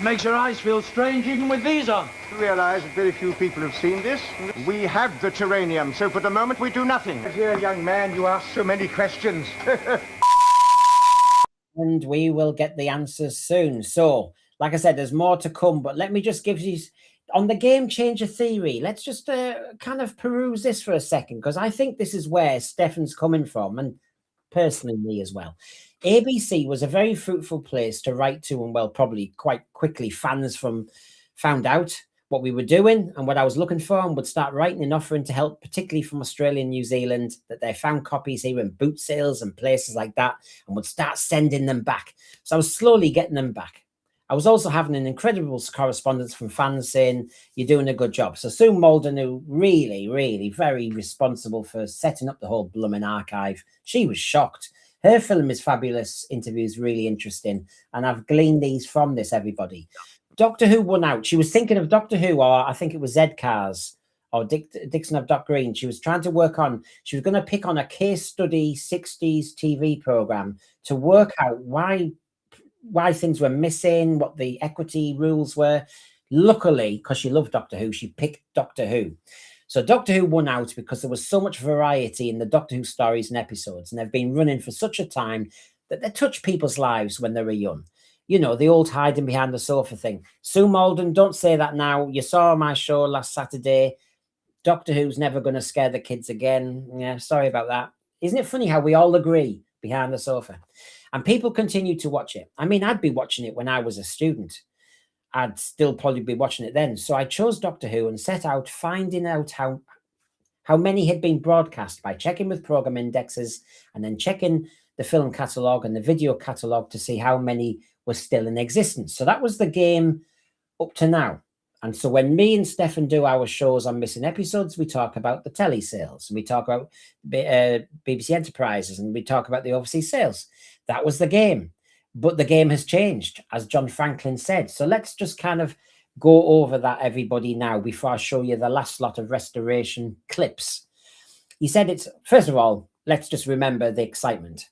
Makes your eyes feel strange even with these on. Realize that very few people have seen this. We have the terranium, so for the moment we do nothing. Dear young man, you ask so many questions. And we will get the answers soon. So, like I said, there's more to come, but let me just give you, on the game changer theory, let's just kind of peruse this for a second, because I think this is where Stefan's coming from, and personally me as well. ABC was a very fruitful place to write to, and well, probably quite quickly fans found out what we were doing and what I was looking for, and would start writing and offering to help, particularly from Australia and New Zealand, that they found copies here in boot sales and places like that, and would start sending them back. So I was slowly getting them back. I was also having an incredible correspondence from fans saying, you're doing a good job. So Sue Malden, who really, really very responsible for setting up the whole blooming archive, she was shocked. Her film is fabulous, interviews really interesting, and I've gleaned these from this, everybody. Doctor Who won out. She was thinking of Doctor Who, or I think it was Zed Cars, or Dixon of Doc Green. She was trying to work on, she was going to pick on a case study 60s TV program to work out why things were missing, what the equity rules were. Luckily, because she loved Doctor Who, she picked Doctor Who. So Doctor Who won out because there was so much variety in the Doctor Who stories and episodes, and they've been running for such a time that they touch people's lives when they were young. You know, the old hiding behind the sofa thing. Sue Malden, don't say that now. You saw my show last Saturday. Doctor Who's never going to scare the kids again. Yeah, sorry about that. Isn't it funny how we all agree behind the sofa? And people continue to watch it. I mean, I'd be watching it when I was a student. I'd still probably be watching it then. So I chose Doctor Who and set out finding out how many had been broadcast by checking with program indexes and then checking the film catalogue and the video catalogue to see how many were still in existence. So that was the game up to now. And so when me and Stefan do our shows on missing episodes, we talk about the telly sales, and we talk about BBC Enterprises, and we talk about the overseas sales. That was the game. But the game has changed, as John Franklin said. So let's just kind of go over that, everybody, now, before I show you the last lot of restoration clips. He said it's, first of all, let's just remember the excitement.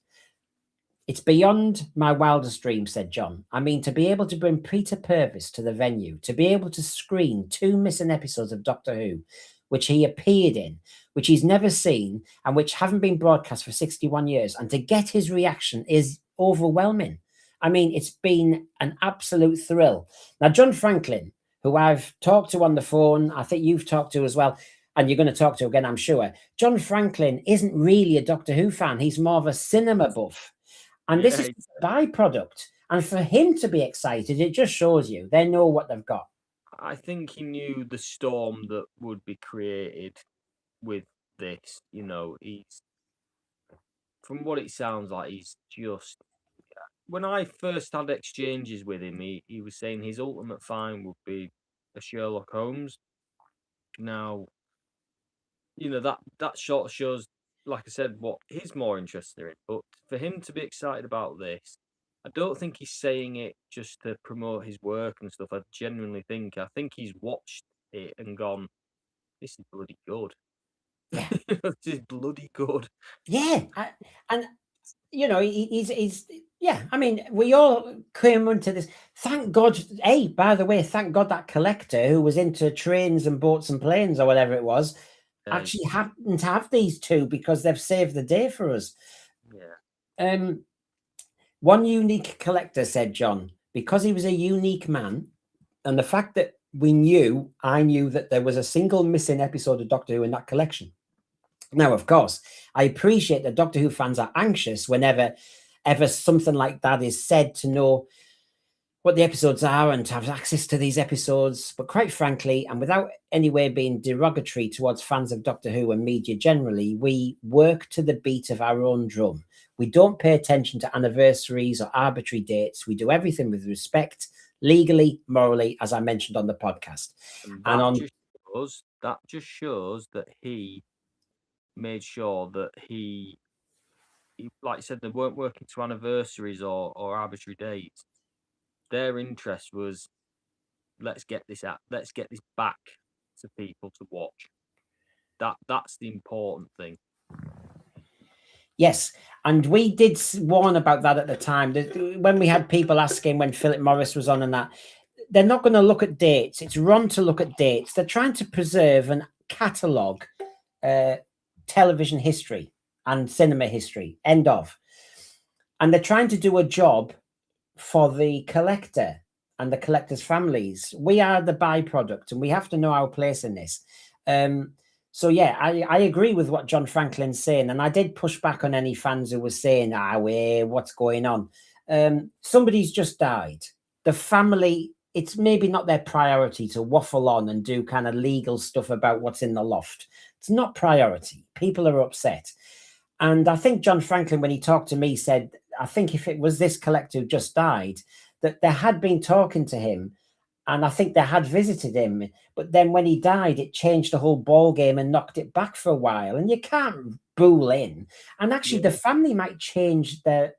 It's beyond my wildest dreams, said John. I mean, to be able to bring Peter Purves to the venue, to be able to screen 2 missing episodes of Doctor Who, which he appeared in, which he's never seen, and which haven't been broadcast for 61 years, and to get his reaction is overwhelming. I mean, it's been an absolute thrill. Now, John Franklin, who I've talked to on the phone, I think you've talked to as well, and you're going to talk to again, I'm sure. John Franklin isn't really a Doctor Who fan. He's more of a cinema buff. And this is a byproduct. And for him to be excited, it just shows you they know what they've got. I think he knew the storm that would be created with this. You know, he's, from what it sounds like, he's just, when I first had exchanges with him, he was saying his ultimate find would be a Sherlock Holmes. Now, you know, that sort of shows, like I said, what he's more interested in. But for him to be excited about this, I don't think he's saying it just to promote his work and stuff. I genuinely think he's watched it and gone, this is bloody good. Yeah. This is bloody good. Yeah. And, you know, he's yeah, I mean, we all came into this. Thank God. Hey, by the way, thank God that collector who was into trains and boats and planes or whatever it was actually happened to have these 2 because they've saved the day for us. Yeah. One unique collector, said John, because he was a unique man, and the fact that I knew that there was a single missing episode of Doctor Who in that collection. Now, of course, I appreciate that Doctor Who fans are anxious whenever something like that is said, to know what the episodes are and to have access to these episodes. But quite frankly, and without any way being derogatory towards fans of Doctor Who and media generally, we work to the beat of our own drum. We don't pay attention to anniversaries or arbitrary dates. We do everything with respect, legally, morally, as I mentioned on the podcast. That just shows that he made sure that he, like I said, they weren't working to anniversaries or arbitrary dates. Their interest was, let's get this back to people to watch. That's the important thing. Yes, and we did warn about that at the time. When we had people asking when Philip Morris was on and that, they're not going to look at dates. It's wrong to look at dates. They're trying to preserve and catalogue television history and cinema history, end of. And they're trying to do a job for the collector and the collector's families. We are the byproduct, and we have to know our place in this. So yeah, I agree with what John Franklin's saying, and I did push back on any fans who were saying, what's going on? Somebody's just died. The family, it's maybe not their priority to waffle on and do kind of legal stuff about what's in the loft. It's not priority. People are upset. And I think John Franklin, when he talked to me, said, I think if it was this collector who just died, that they had been talking to him, and I think they had visited him. But then when he died, it changed the whole ball game and knocked it back for a while. And you can't bull in. And actually, the family might change their,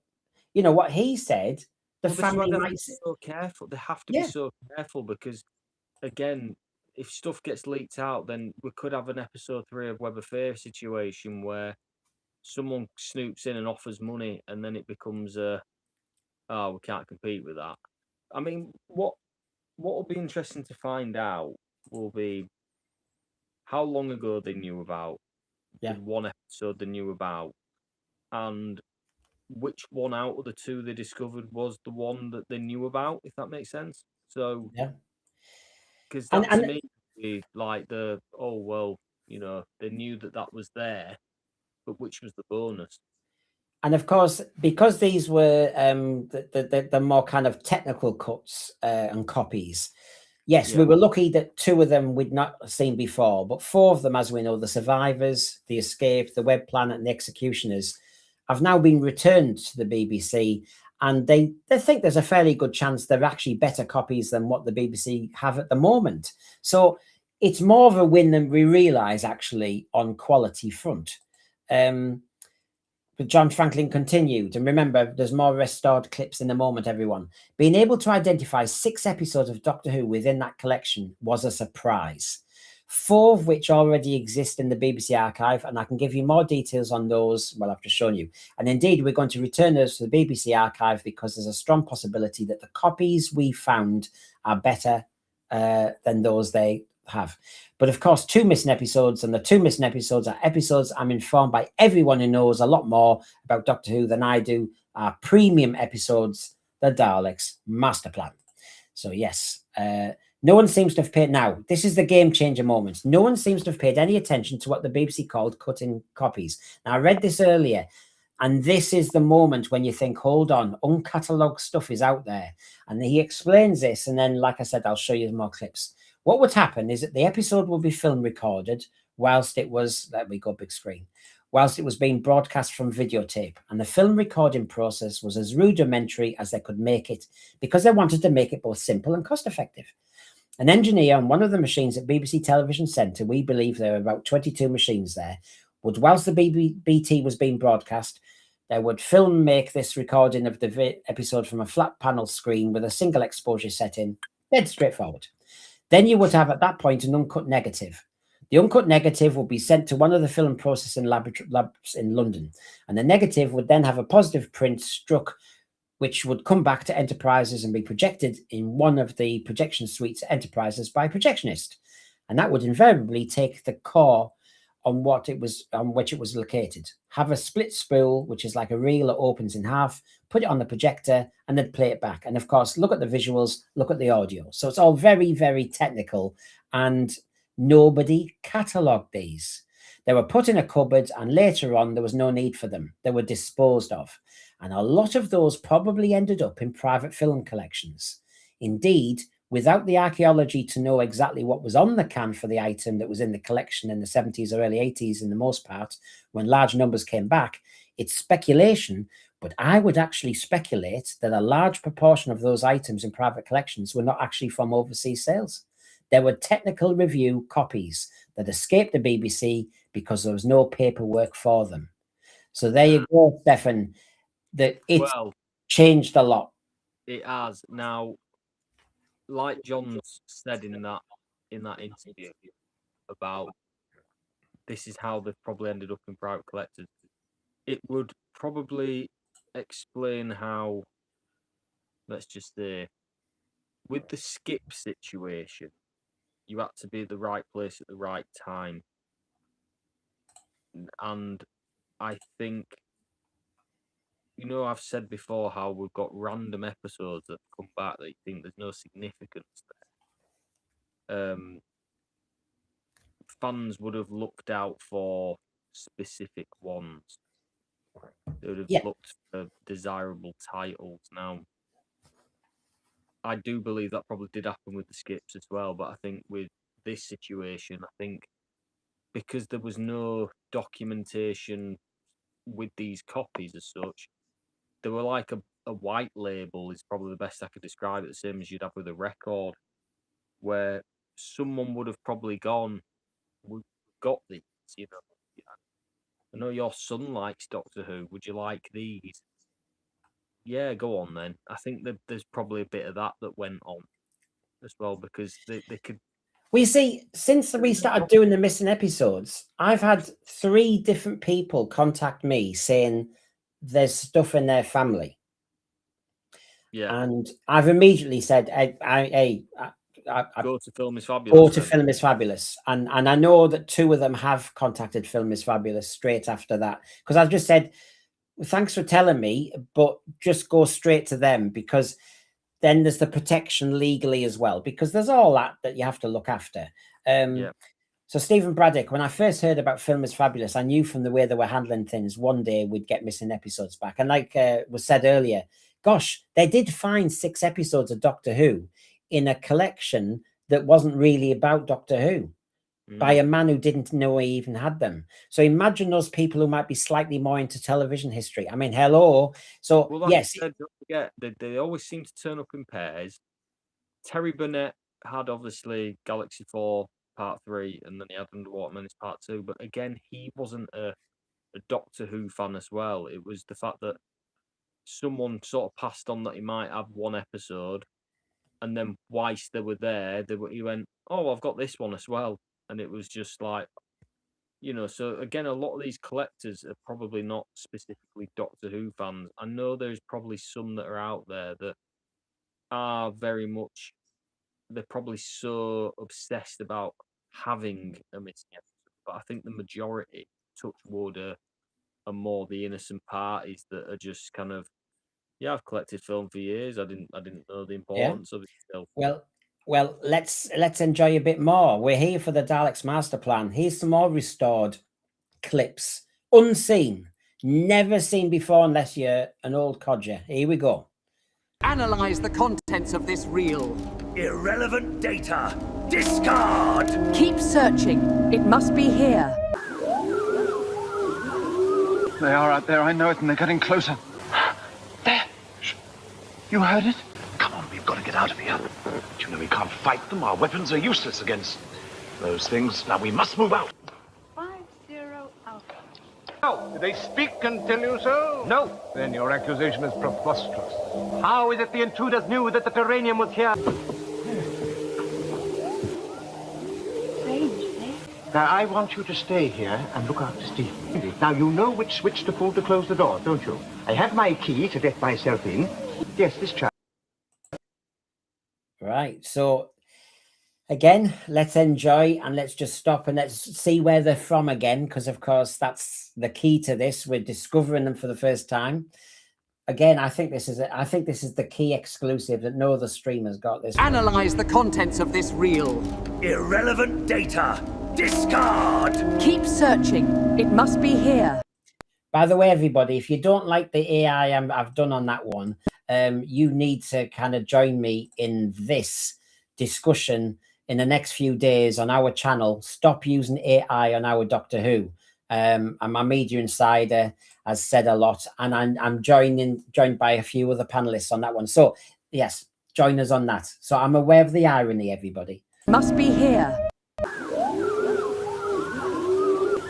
you know, what he said. The family might be so careful. They have to be so careful because, again, if stuff gets leaked out, then we could have an episode 3 of Web of Fear situation where someone snoops in and offers money, and then it becomes we can't compete with that. I mean, what will be interesting to find out will be how long ago they knew about, Yeah. the one episode they knew about, and which one out of the two they discovered was the one that they knew about, if that makes sense. So, Yeah. because And- that to and- me would be like the, oh, well, you know, they knew that that was there, but which was the bonus? And of course, because these were the more kind of technical cuts and copies, yes, we Yeah. were lucky that 2 of them we'd not seen before, but 4 of them, as we know, the Survivors, the Escape, the Web Planet, and the Executioners, have now been returned to the BBC, and they think there's a fairly good chance they're actually better copies than what the BBC have at the moment. So it's more of a win than we realise, actually, on quality front. But John Franklin continued, and remember, there's more restored clips in a moment, everyone. Being able to identify 6 episodes of Doctor Who within that collection was a surprise. 4 of which already exist in the BBC archive, and I can give you more details on those, well, I've just shown you. And indeed, we're going to return those to the BBC archive because there's a strong possibility that the copies we found are better than those they have. But of course, 2 missing episodes, and the 2 missing episodes are episodes I'm informed by everyone who knows a lot more about Doctor Who than I do, are premium episodes, the Daleks Masterplan. So yes, no one seems to have paid, now this is the game changer moment, no one seems to have paid any attention to what the BBC called cutting copies. Now, I read this earlier, and this is the moment when you think, hold on, uncatalogued stuff is out there. And he explains this, and then, like I said, I'll show you more clips. What would happen is that the episode will be film recorded whilst it was, let me go big screen, whilst it was being broadcast from videotape. And the film recording process was as rudimentary as they could make it because they wanted to make it both simple and cost effective. An engineer on one of the machines at BBC Television Centre, we believe there are about 22 machines there, would, whilst the BT was being broadcast, they would film make this recording of the episode from a flat panel screen with a single exposure setting, dead straightforward. Then you would have at that point an uncut negative. The uncut negative would be sent to one of the film processing labs in London, and the negative would then have a positive print struck, which would come back to Enterprises and be projected in one of the projection suites at Enterprises by a projectionist. And that would invariably take the core on which it was located, have a split spool, which is like a reel that opens in half, put it on the projector, and then play it back. And of course, look at the visuals, look at the audio. So it's all very, very technical, and nobody catalogued these. They were put in a cupboard, and later on, there was no need for them. They were disposed of. And a lot of those probably ended up in private film collections. Indeed, without the archaeology to know exactly what was on the can for the item that was in the collection in the 70s or early 80s, in the most part, when large numbers came back, it's speculation, but I would actually speculate that a large proportion of those items in private collections were not actually from overseas sales. There were technical review copies that escaped the BBC because there was no paperwork for them. So there you go, Stefan, that it's changed a lot. It has. Now, like John said in that interview about this is how they've probably ended up in private collectors, it would probably explain how, let's just say, with the skip situation, you had to be at the right place at the right time. And I think, you know, I've said before how we've got random episodes that come back that you think there's no significance there. Fans would have looked out for specific ones. They would have looked for desirable titles. Now, I do believe that probably did happen with the skips as well, but I think with this situation, I think because there was no documentation with these copies as such, they were like a white label is probably the best I could describe it, the same as you'd have with a record, where someone would have probably gone, we've got these, you know. I know your son likes Doctor Who, would you like these? Yeah, go on then. I think that there's probably a bit of that went on as well, because they could... We see, since we started doing the missing episodes, I've had 3 different people contact me saying there's stuff in their family. Yeah. And I've immediately said, hey, Go to Film is Fabulous. Go to Film is Fabulous. And I know that 2 of them have contacted Film is Fabulous straight after that. Because I just said, thanks for telling me, but just go straight to them, because then there's the protection legally as well, because there's all that you have to look after. So Stephen Braddock, when I first heard about Film is Fabulous, I knew from the way they were handling things, one day we'd get missing episodes back. And like was said earlier, gosh, they did find 6 episodes of Doctor Who in a collection that wasn't really about Doctor Who by a man who didn't know he even had them. So imagine those people who might be slightly more into television history. I mean, hello. So Well, like yes, I said, don't forget, they always seem to turn up in pairs. Terry Burnett had obviously Galaxy 4 Part 3, and then he had Underwater Menace Part 2. But again, he wasn't a Doctor Who fan as well. It was the fact that someone sort of passed on that he might have one episode, and then whilst they were there, he went, "Oh, I've got this one as well," and it was just like, So again, a lot of these collectors are probably not specifically Doctor Who fans. I know there's probably some that are out there that are very much. They're probably so obsessed about having a missing episode, but I think the majority, touch wood, are more the innocent parties that are just kind of, I've collected film for years. I didn't know the importance of it still. Well, let's enjoy a bit more. We're here for the Daleks Masterplan. Here's some more restored clips, unseen, never seen before unless you're an old codger. Here we go. Analyze the contents of this reel. Irrelevant data. Discard! Keep searching. It must be here. They are out there, I know it, and they're getting closer. There! Shh. You heard it? Come on, we've got to get out of here. You know we can't fight them. Our weapons are useless against those things. Now we must move out. 50 Alpha. Oh, did they speak and tell you so? No. Then your accusation is preposterous. How is it the intruders knew that the terranium was here? Strange, eh? Now, I want you to stay here and look after Stephen. Now, you know which switch to pull to close the door, don't you? I have my key to let myself in. Yes, this child. Right, so again, let's enjoy and let's just stop and let's see where they're from again, because of course that's the key to this. We're discovering them for the first time. Again, I think this is the key exclusive that no other streamer's got this. Analyze the contents of this reel. Irrelevant data. Discard! Keep searching. It must be here. By the way, everybody, if you don't like the AI I've done on that one, you need to kind of join me in this discussion in the next few days on our channel. Stop using AI on our Doctor Who. And my media insider has said a lot, and I'm joined by a few other panelists on that one. So yes, join us on that. So I'm aware of the irony, everybody. Must be here.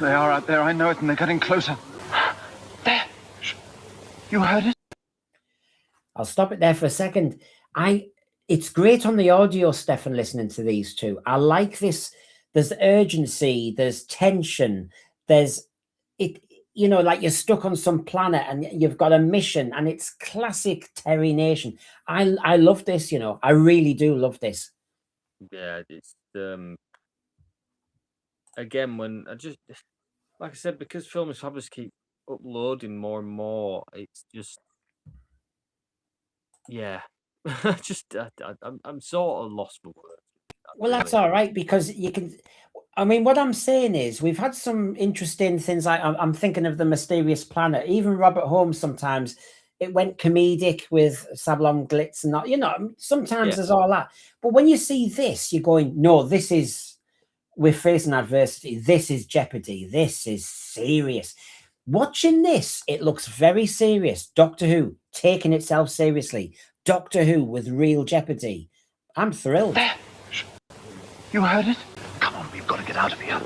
They are out there, I know it, and they're getting closer. There! Shh. You heard it? I'll stop it there for a second. It's great on the audio, Stefan, listening to these two. I like this. There's urgency, there's tension, there's it, like you're stuck on some planet and you've got a mission, and it's classic Terry Nation. I love this, I really do love this. Yeah, it's again, when like I said, because Film is Fabulous keep uploading more and more, it's just I'm sort of lost for words. Well, that's all right, because you can. I mean, what I'm saying is we've had some interesting things. Like I'm thinking of the Mysterious Planet. Even Robert Holmes, sometimes it went comedic with Sablon Glitz and that. Sometimes there's all that. But when you see this, you're going, no, we're facing adversity. This is jeopardy. This is serious. Watching this, it looks very serious. Doctor Who taking itself seriously. Doctor Who with real jeopardy. I'm thrilled. There. You heard it? Come on, we've got to get out of here.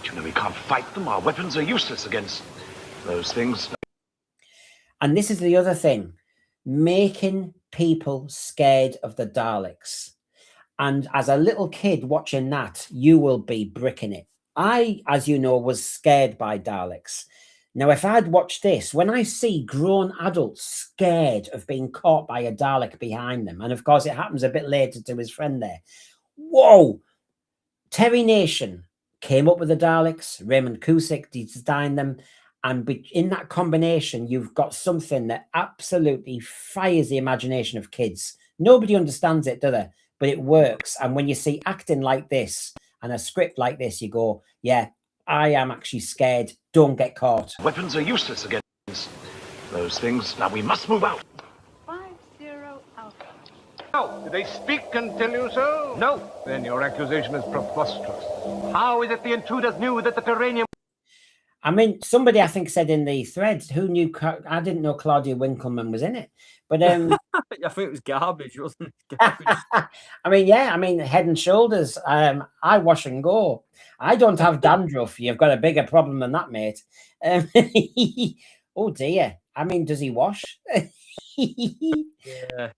You know we can't fight them. Our weapons are useless against those things. And this is the other thing. Making people scared of the Daleks. And as a little kid watching that, you will be bricking it. I, as you know, was scared by Daleks. Now, if I'd watched this, when I see grown adults scared of being caught by a Dalek behind them, and of course it happens a bit later to his friend there, whoa. Terry Nation came up with the Daleks. Raymond Cusick designed them. And in that combination, you've got something that absolutely fires the imagination of kids. Nobody understands it, do they? But it works. And when you see acting like this and a script like this, you go, yeah, I am actually scared. Don't get caught. Weapons are useless against those things. Now we must move out. 50 Alpha. No. Did they speak and tell you so? No. Then your accusation is preposterous. How is it the intruders knew that the Terranium... I mean, somebody I think said in the thread, who knew? I didn't know Claudia Winkleman was in it, but I think it was garbage, wasn't it? Garbage. I mean, yeah, I mean, Head and Shoulders. I wash and go. I don't have dandruff. You've got a bigger problem than that, mate. Oh dear. I mean, does he wash? Yeah.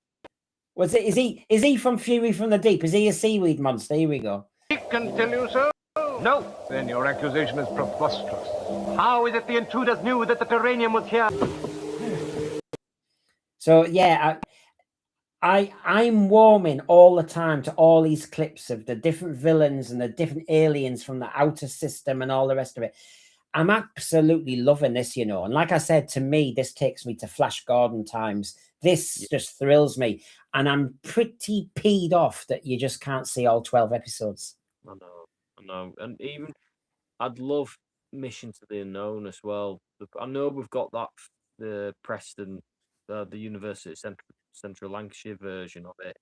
Was it? Is he from Fury from the Deep? Is he a seaweed monster? Here we go. Speak and tell you so? No. Then your accusation is preposterous. How is it the intruders knew that the Terranium was here? So yeah, I'm warming all the time to all these clips of the different villains and the different aliens from the outer system and all the rest of it. I'm absolutely loving this, you know. And like I said, to me, this takes me to Flash Gordon times. This just thrills me. And I'm pretty peed off that you just can't see all 12 episodes. I know. And even, I'd love Mission to the Unknown as well. I know we've got that, the Preston, the University of Central Lancashire version of it.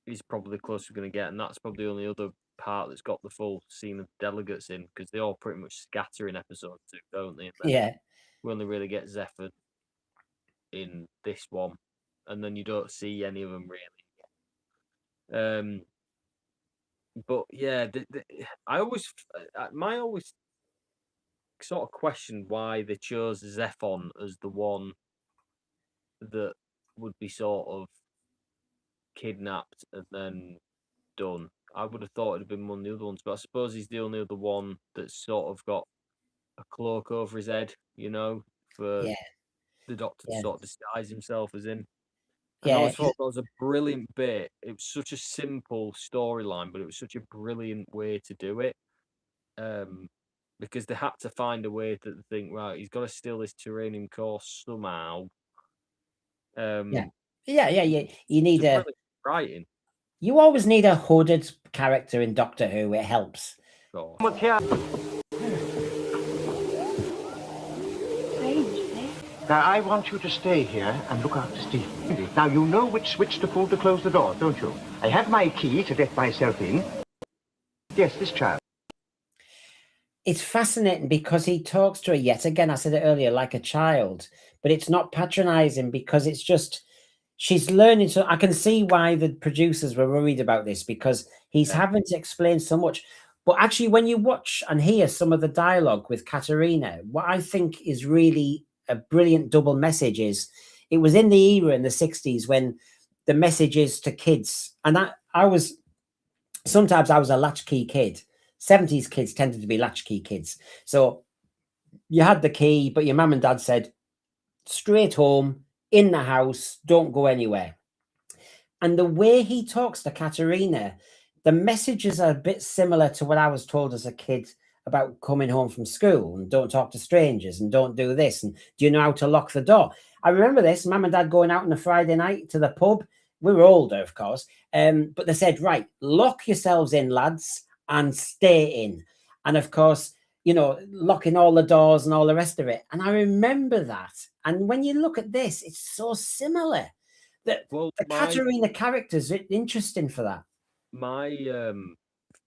Is probably the closest we're going to get. And that's probably the only other part that's got the full scene of delegates in, because they all pretty much scatter in episode 2, don't they? Yeah. We only really get Zephyr in this one, and then you don't see any of them really. But yeah, I always sort of question why they chose Zephon as the one that would be sort of kidnapped and then done. I would have thought it'd have been one of the other ones, but I suppose he's the only other one that's sort of got a cloak over his head, you know, for the Doctor to sort of disguise himself as in. And I always thought that was a brilliant bit. It was such a simple storyline, but it was such a brilliant way to do it. Because they had to find a way to think, right, he's got to steal this Terranium core somehow. Yeah. You need a writing. You always need a hooded character in Doctor Who. It helps. Now, I want you to stay here and look after Stephen. Now, you know which switch to pull to close the door, don't you? I have my key to let myself in. Yes, this child. It's fascinating because he talks to her yet again, I said it earlier, like a child, but it's not patronizing because it's just, she's learning. So I can see why the producers were worried about this, because he's having to explain so much. But actually, when you watch and hear some of the dialogue with Katarina, what I think is really a brilliant double message is, it was in the era in the 60s when the messages to kids, and I was a latchkey kid. 70s kids tended to be latchkey kids. So you had the key, but your mum and dad said, straight home, in the house, don't go anywhere. And the way he talks to Katarina, the messages are a bit similar to what I was told as a kid about coming home from school, and don't talk to strangers, and don't do this, and do you know how to lock the door? I remember this, mum and dad going out on a Friday night to the pub. We were older, of course, but they said, right, lock yourselves in, lads, and stay in. And of course, you know, locking all the doors and all the rest of it. And I remember that. And when you look at this, it's so similar. The Katarina characters are interesting for that. My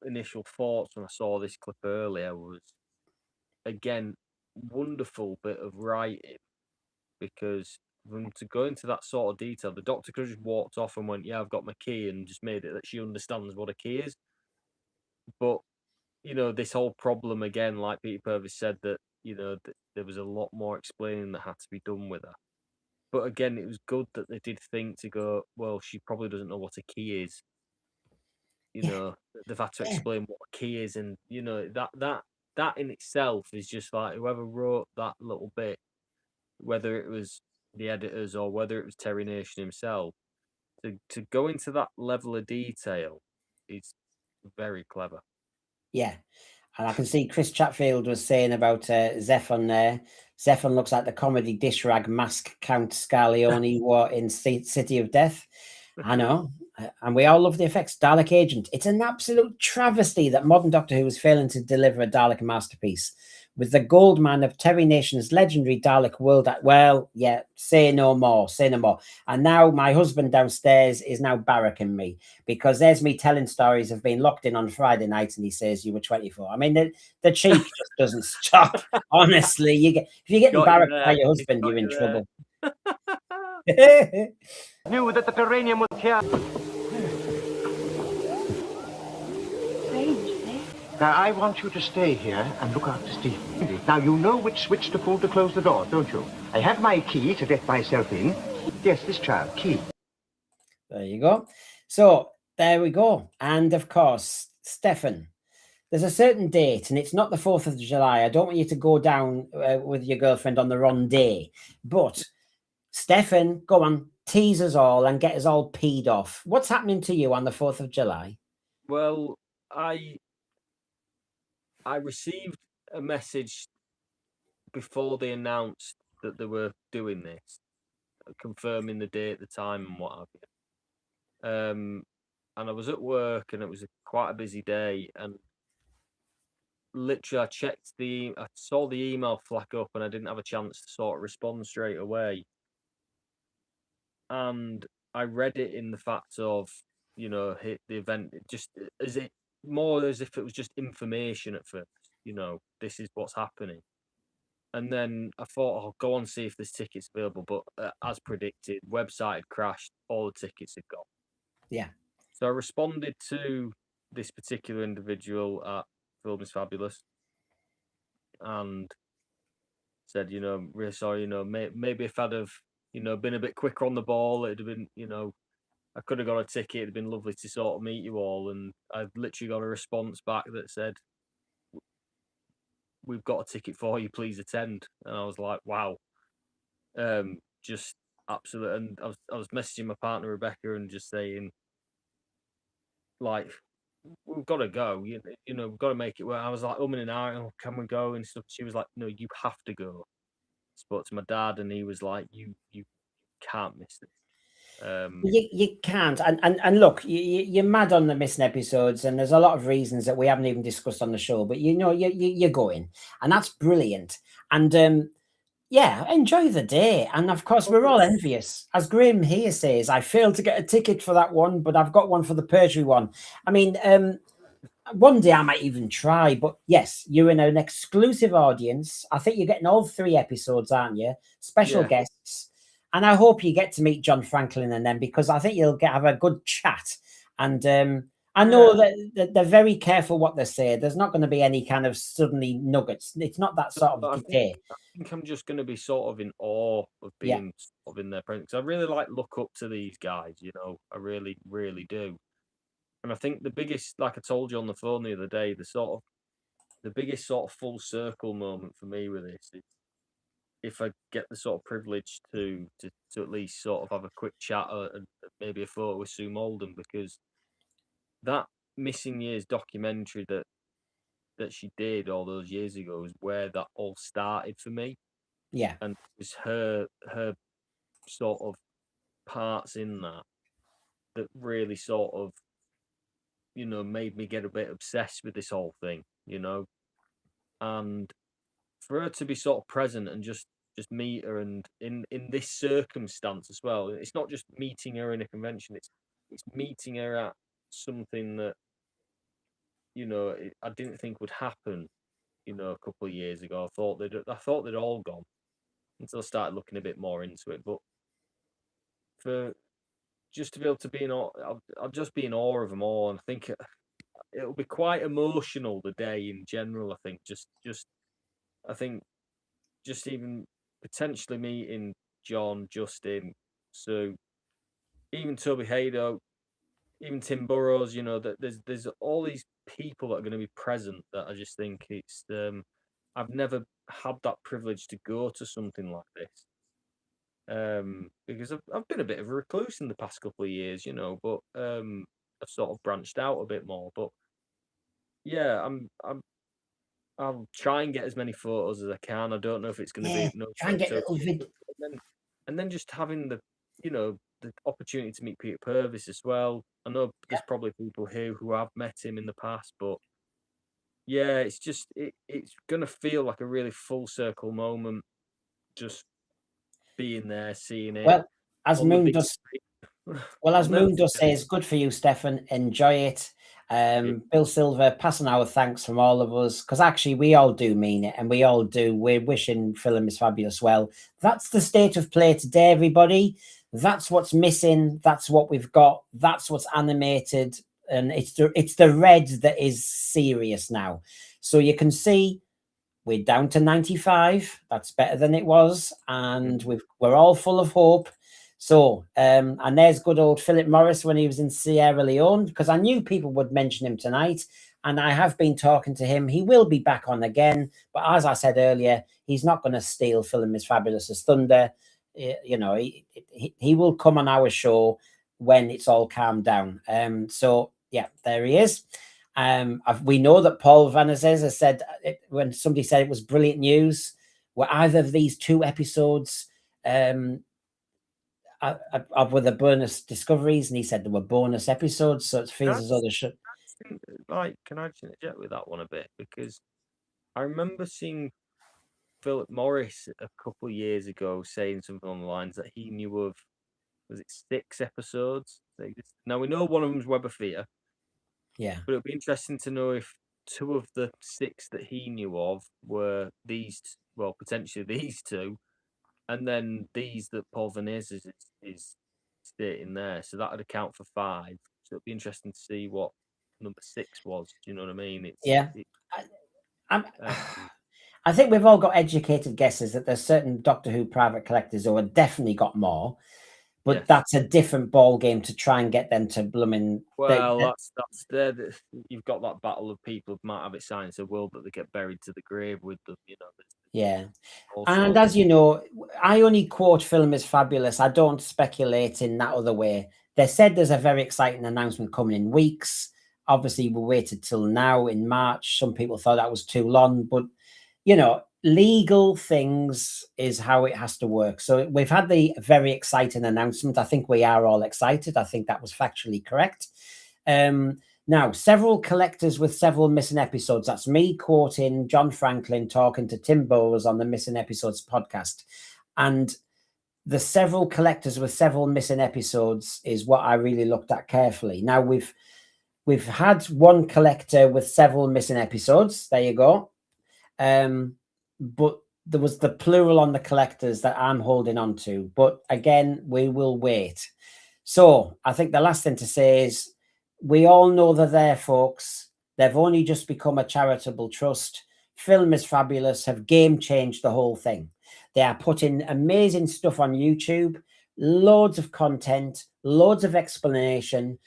initial thoughts when I saw this clip earlier was, again, wonderful bit of writing, because to go into that sort of detail, the Doctor could have just walked off and went, yeah, I've got my key, and just made it that she understands what a key is. But, you know, this whole problem, again, like Peter Purves said, that, you know, there was a lot more explaining that had to be done with her. But again, it was good that they did think to go, well, she probably doesn't know what a key is. You know, they've had to explain what a key is, and you know that in itself is just like, whoever wrote that little bit, whether it was the editors or whether it was Terry Nation himself, to go into that level of detail is very clever. Yeah. And I can see Chris Chatfield was saying about Zephon there. Zephon looks like the comedy dish rag mask Count Scarleone wore in City of Death. I know. And we all love the effects. Dalek Agent. It's an absolute travesty that modern Doctor Who is failing to deliver a Dalek masterpiece. With the gold man of Terry Nation's legendary Dalek world. Well, yeah, say no more, say no more. And now my husband downstairs is now barracking me because there's me telling stories of being locked in on Friday night and he says you were 24. I mean, the cheek just doesn't stop. Honestly, if you're getting barracked by your husband, you're in trouble. Knew that the Terranium was here. Now, I want you to stay here and look after Stephen. Now, you know which switch to pull to close the door, don't you? I have my key to let myself in. Yes, this child, key. There you go. So, there we go. And, of course, Stefan, there's a certain date, and it's not the 4th of July. I don't want you to go down with your girlfriend on the wrong day. But, Stefan, go on, tease us all and get us all peed off. What's happening to you on the 4th of July? Well, I received a message before they announced that they were doing this, confirming the date, the time, and what have you. And I was at work, and it was quite a busy day. And literally, I saw the email flag up, and I didn't have a chance to sort of respond straight away. And I read it in the fact of, hit the event, just as it more as if it was just information at first. This is what's happening. And then I thought I'll go on and see if there's tickets available. But as predicted, website had crashed. All the tickets had gone. Yeah. So I responded to this particular individual at Film is Fabulous and said, really sorry, maybe if I'd have, been a bit quicker on the ball, it'd have been, I could have got a ticket. It'd been lovely to sort of meet you all. And I literally got a response back that said, we've got a ticket for you, please attend. And I was like, wow. Just absolute. And I was messaging my partner Rebecca and just saying, like, we've got to go. We've got to make it work. I was like, and oh, can we go and stuff? She was like, no, you have to go. I spoke to my dad, and he was like, you can't miss this. You can't. And look, you're mad on the missing episodes, and there's a lot of reasons that we haven't even discussed on the show. But you're going, and that's brilliant. And yeah, enjoy the day. And of course, we're all envious. As Graham here says, I failed to get a ticket for that one, but I've got one for the Perjury one. I mean, one day I might even try. But yes, you're in an exclusive audience. I think you're getting all 3 episodes, aren't you? Special guests. And I hope you get to meet John Franklin and them, because I think you'll have a good chat. And I know that they're very careful what they say. There's not going to be any kind of suddenly nuggets. It's not that sort of day. I think I'm just going to be sort of in awe of being sort of in their presence. I really look up to these guys, I really, really do. And I think the biggest, like I told you on the phone the other day, the biggest sort of full circle moment for me with this is if I get the sort of privilege to at least sort of have a quick chat and maybe a photo with Sue Malden, because that Missing Years documentary that she did all those years ago is where that all started for me. Yeah. And it was her sort of parts in that really sort of, made me get a bit obsessed with this whole thing, and for her to be sort of present and just meet her, and in this circumstance as well, it's not just meeting her in a convention, it's meeting her at something that I didn't think would happen a couple of years ago. I thought they'd all gone until I started looking a bit more into it. But for just to be able to be in awe, I'll just be in awe of them all, and I think it'll be quite emotional the day in general. I think just even potentially meeting John, Justin, Sue, even Toby Haydock, even Tim Burrows, that there's all these people that are going to be present that I just think it's I've never had that privilege to go to something like this, because I've been a bit of a recluse in the past couple of years, but have sort of branched out a bit more. But yeah, I'll try and get as many photos as I can. I don't know if it's going to Yeah, be no try and get photo, little vid. and then just having the the opportunity to meet Peter Purves as well. I know there's probably people here who have met him in the past, but yeah, it's just it's gonna feel like a really full circle moment, just being there, seeing it Well, as on the Moon big does. screen. Well, I'll as never Moon does forget say, it. it's good for you, Stefan. Enjoy it. Bill Silver, passing our thanks from all of us, because actually we all do mean it, and we all do. We're wishing Film is Fabulous well. That's the state of play today, everybody. That's what's missing. That's what we've got. That's what's animated, and it's the red that is serious now. So you can see we're down to 95. That's better than it was, and we're all full of hope. So, and there's good old Philip Morris when he was in Sierra Leone, because I knew people would mention him tonight, and I have been talking to him. He will be back on again, but as I said earlier, he's not going to steal Film is Fabulous's thunder. You know, he will come on our show when it's all calmed down. So yeah, there he is. We know that Paul Vanazes has said when somebody said it was brilliant news, were either of these two episodes were the bonus discoveries, and he said there were bonus episodes, so it feels as though there should. Like, can I just interject with that one a bit? Because I remember seeing Philip Morris a couple of years ago saying something on the lines that he knew of, was it 6 episodes? Now we know one of them's Web of Fear. Yeah. But it'd be interesting to know if 2 of the 6 that he knew of were these, well, potentially these 2, and then these that Paul Vanezes is stating there. So that would account for 5. So it'd be interesting to see what number 6 was. Do you know what I mean? I think we've all got educated guesses that there's certain Doctor Who private collectors who have definitely got more, but that's a different ball game to try and get them to blooming. Well, that's there. You've got that battle of people who might have it science a world that they get buried to the grave with them. You know. Yeah. And as you know, I only quote Film is Fabulous. I don't speculate in that other way. They said there's a very exciting announcement coming in weeks. Obviously, we waited till now in March. Some people thought that was too long, but you know, legal things is how it has to work. So we've had the very exciting announcement. I think we are all excited. I think that was factually correct. Now, several collectors with several missing episodes. That's me quoting John Franklin talking to Tim Bowles on the Missing Episodes podcast. And the several collectors with several missing episodes is what I really looked at carefully. Now, we've had one collector with several missing episodes. There you go. But there was the plural on the collectors that I'm holding on to. But again, we will wait. So I think the last thing to say is we all know they're there, folks. They've only just become a charitable trust. Film is Fabulous have game changed the whole thing. They are putting amazing stuff on YouTube, loads of content, loads of explanation,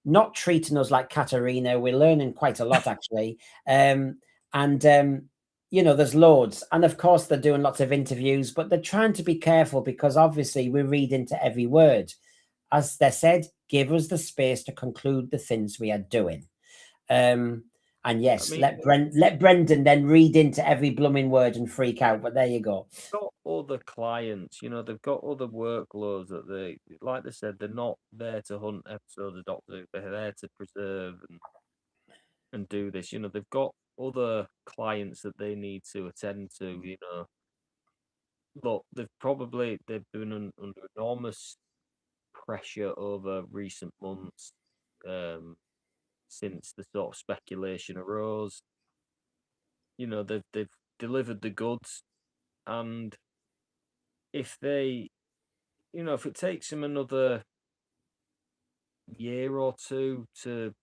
not treating us like Katarina. We're learning quite a lot, actually. You know, there's loads. And of course, they're doing lots of interviews, but they're trying to be careful because obviously we read into every word. As they said, give us the space to conclude the things we are doing. And yes, let Brendan then read into every blooming word and freak out. But there you go. They've got other clients, you know, they've got other workloads that they, like they said, they're not there to hunt episodes of Doctor Who. They're there to preserve and do this. You know, they've got other clients that they need to attend to. You know, look, they've been under enormous pressure over recent months since the sort of speculation arose. You know, they've delivered the goods, and if they, you know, if it takes them another year or 2 to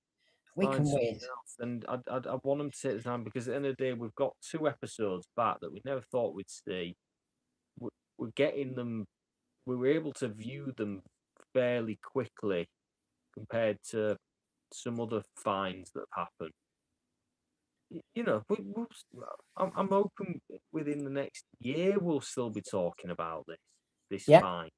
we find can something wait. else, then I want them to take the time, because at the end of the day, we've got 2 episodes back that we never thought we'd see. We're getting them. We were able to view them fairly quickly compared to some other finds that have happened. You know, I'm hoping within the next year we'll still be talking about this find.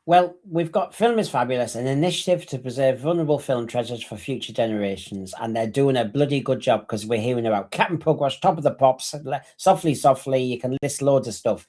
Well, we've got Film is Fabulous, an initiative to preserve vulnerable film treasures for future generations. And they're doing a bloody good job because we're hearing about Captain Pugwash, Top of the Pops, Softly, Softly. You can list loads of stuff.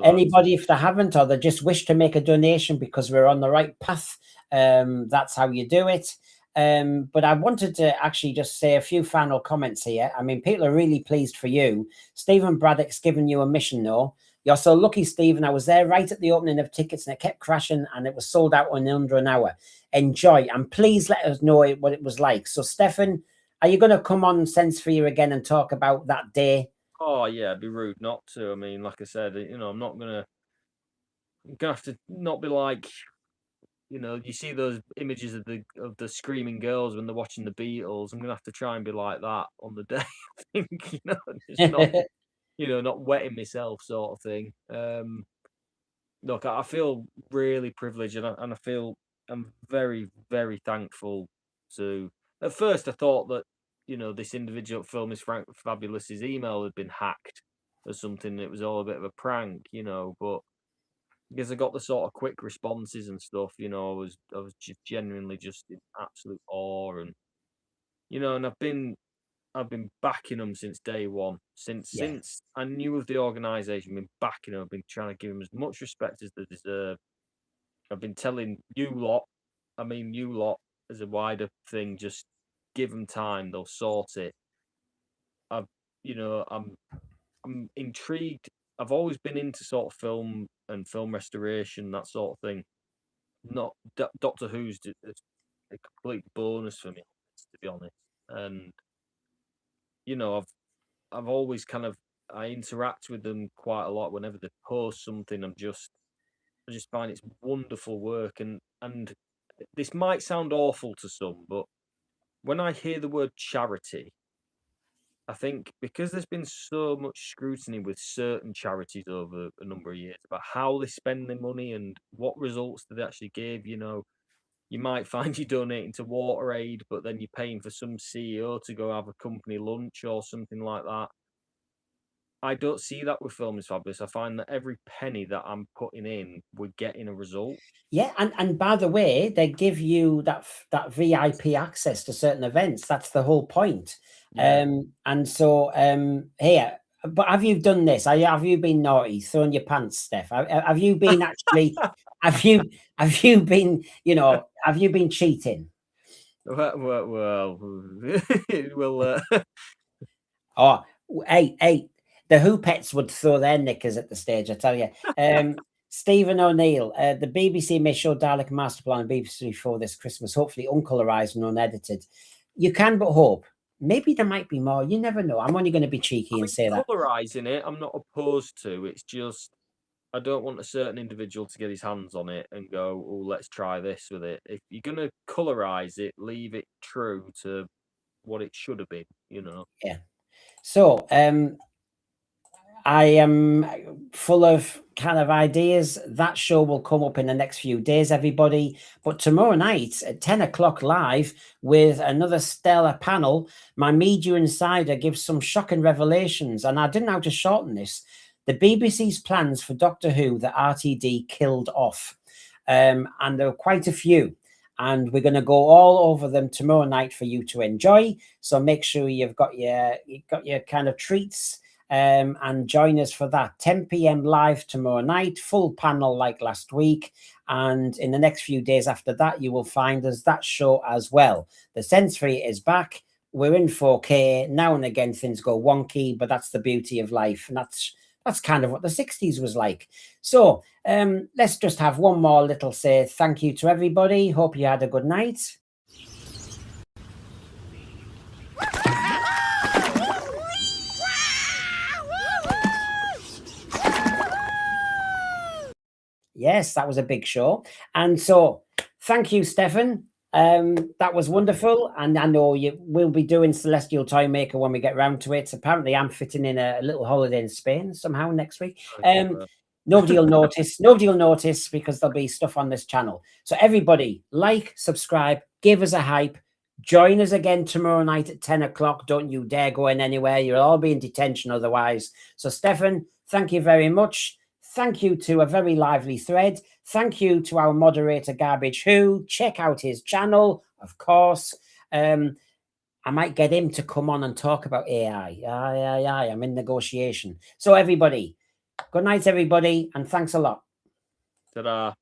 Anybody, if they haven't, or they just wish to make a donation because we're on the right path, that's how you do it. But I wanted to actually just say a few final comments here. I mean, people are really pleased for you. Stephen Braddock's given you a mission, though. You're so lucky, Stephen. I was there right at the opening of tickets and it kept crashing and it was sold out in under an hour. Enjoy. And please let us know what it was like. So, Stefan, are you going to come on Sense for You again and talk about that day? Oh, yeah, it'd be rude not to. I mean, like I said, you know, I'm gonna have to not be like, you know, you see those images of the screaming girls when they're watching the Beatles. I'm gonna have to try and be like that on the day. I think, you know, just not, you know, not wetting myself, sort of thing. Look, I feel really privileged, and I feel I'm very, very thankful to. At first, I thought that, you know, this individual Film is Fabulous's email had been hacked or something. It was all a bit of a prank, you know, but because I got the sort of quick responses and stuff, you know, I was just genuinely just in absolute awe, and you know, and I've been backing them since day one. Since I knew of the organisation, been backing them. I've been trying to give them as much respect as they deserve. I've been telling you lot, I mean you lot, as a wider thing, just give them time, they'll sort it. You know, I'm intrigued. I've always been into sort of film and film restoration, that sort of thing. Not Doctor Who's a complete bonus for me, to be honest. And you know, I've always kind of I interact with them quite a lot. Whenever they post something, I just find it's wonderful work. And this might sound awful to some, but when I hear the word charity, I think because there's been so much scrutiny with certain charities over a number of years about how they spend their money and what results do they actually give, you know, you might find you're donating to WaterAid, but then you're paying for some CEO to go have a company lunch or something like that. I don't see that with Film is Fabulous. I find that every penny that I'm putting in, we're getting a result. Yeah, and by the way, they give you that VIP access to certain events. That's the whole point. Yeah. And so here, but have you done this? Have you been naughty, thrown your pants, Steph? Have you been actually? have you been? You know, have you been cheating? Well, Oh, hey, the Hoopettes would throw their knickers at the stage, I tell you. Stephen O'Neill, the BBC may show Dalek Masterplan on BBC 4 this Christmas, hopefully uncolorized and unedited. You can but hope. Maybe there might be more. You never know. I'm only going to be cheeky and say that. Colorizing it, I'm not opposed to. It's just I don't want a certain individual to get his hands on it and go, oh, let's try this with it. If you're going to colorize it, leave it true to what it should have been, you know? Yeah. So, I am full of kind of ideas. That show will come up in the next few days, everybody. But tomorrow night at 10 o'clock live with another stellar panel, my media insider gives some shocking revelations. And I didn't know how to shorten this. The BBC's plans for Doctor Who that RTD killed off. And there are quite a few. And we're going to go all over them tomorrow night for you to enjoy. So make sure you've got your kind of treats. And join us for that 10 p.m. live tomorrow night, full panel like last week. And in the next few days after that, you will find us that show as well. The Sensory is back. We're in 4K. Now and again, things go wonky, but that's the beauty of life. And that's kind of what the 60s was like. So let's just have one more little say thank you to everybody. Hope you had a good night. Yes, that was a big show. And so thank you, Stefan. That was wonderful. And I know you will be doing Celestial Toy Maker when we get round to it. Apparently, I'm fitting in a little holiday in Spain somehow next week. Nobody will notice. Nobody will notice because there'll be stuff on this channel. So everybody, like, subscribe, give us a hype. Join us again tomorrow night at 10 o'clock. Don't you dare go in anywhere. You'll all be in detention otherwise. So, Stefan, thank you very much. Thank you to a very lively thread. Thank you to our moderator, Garbage Who. Check out his channel, of course. I might get him to come on and talk about AI. Aye, I'm in negotiation. So everybody, good night, everybody, and thanks a lot. Ta-da.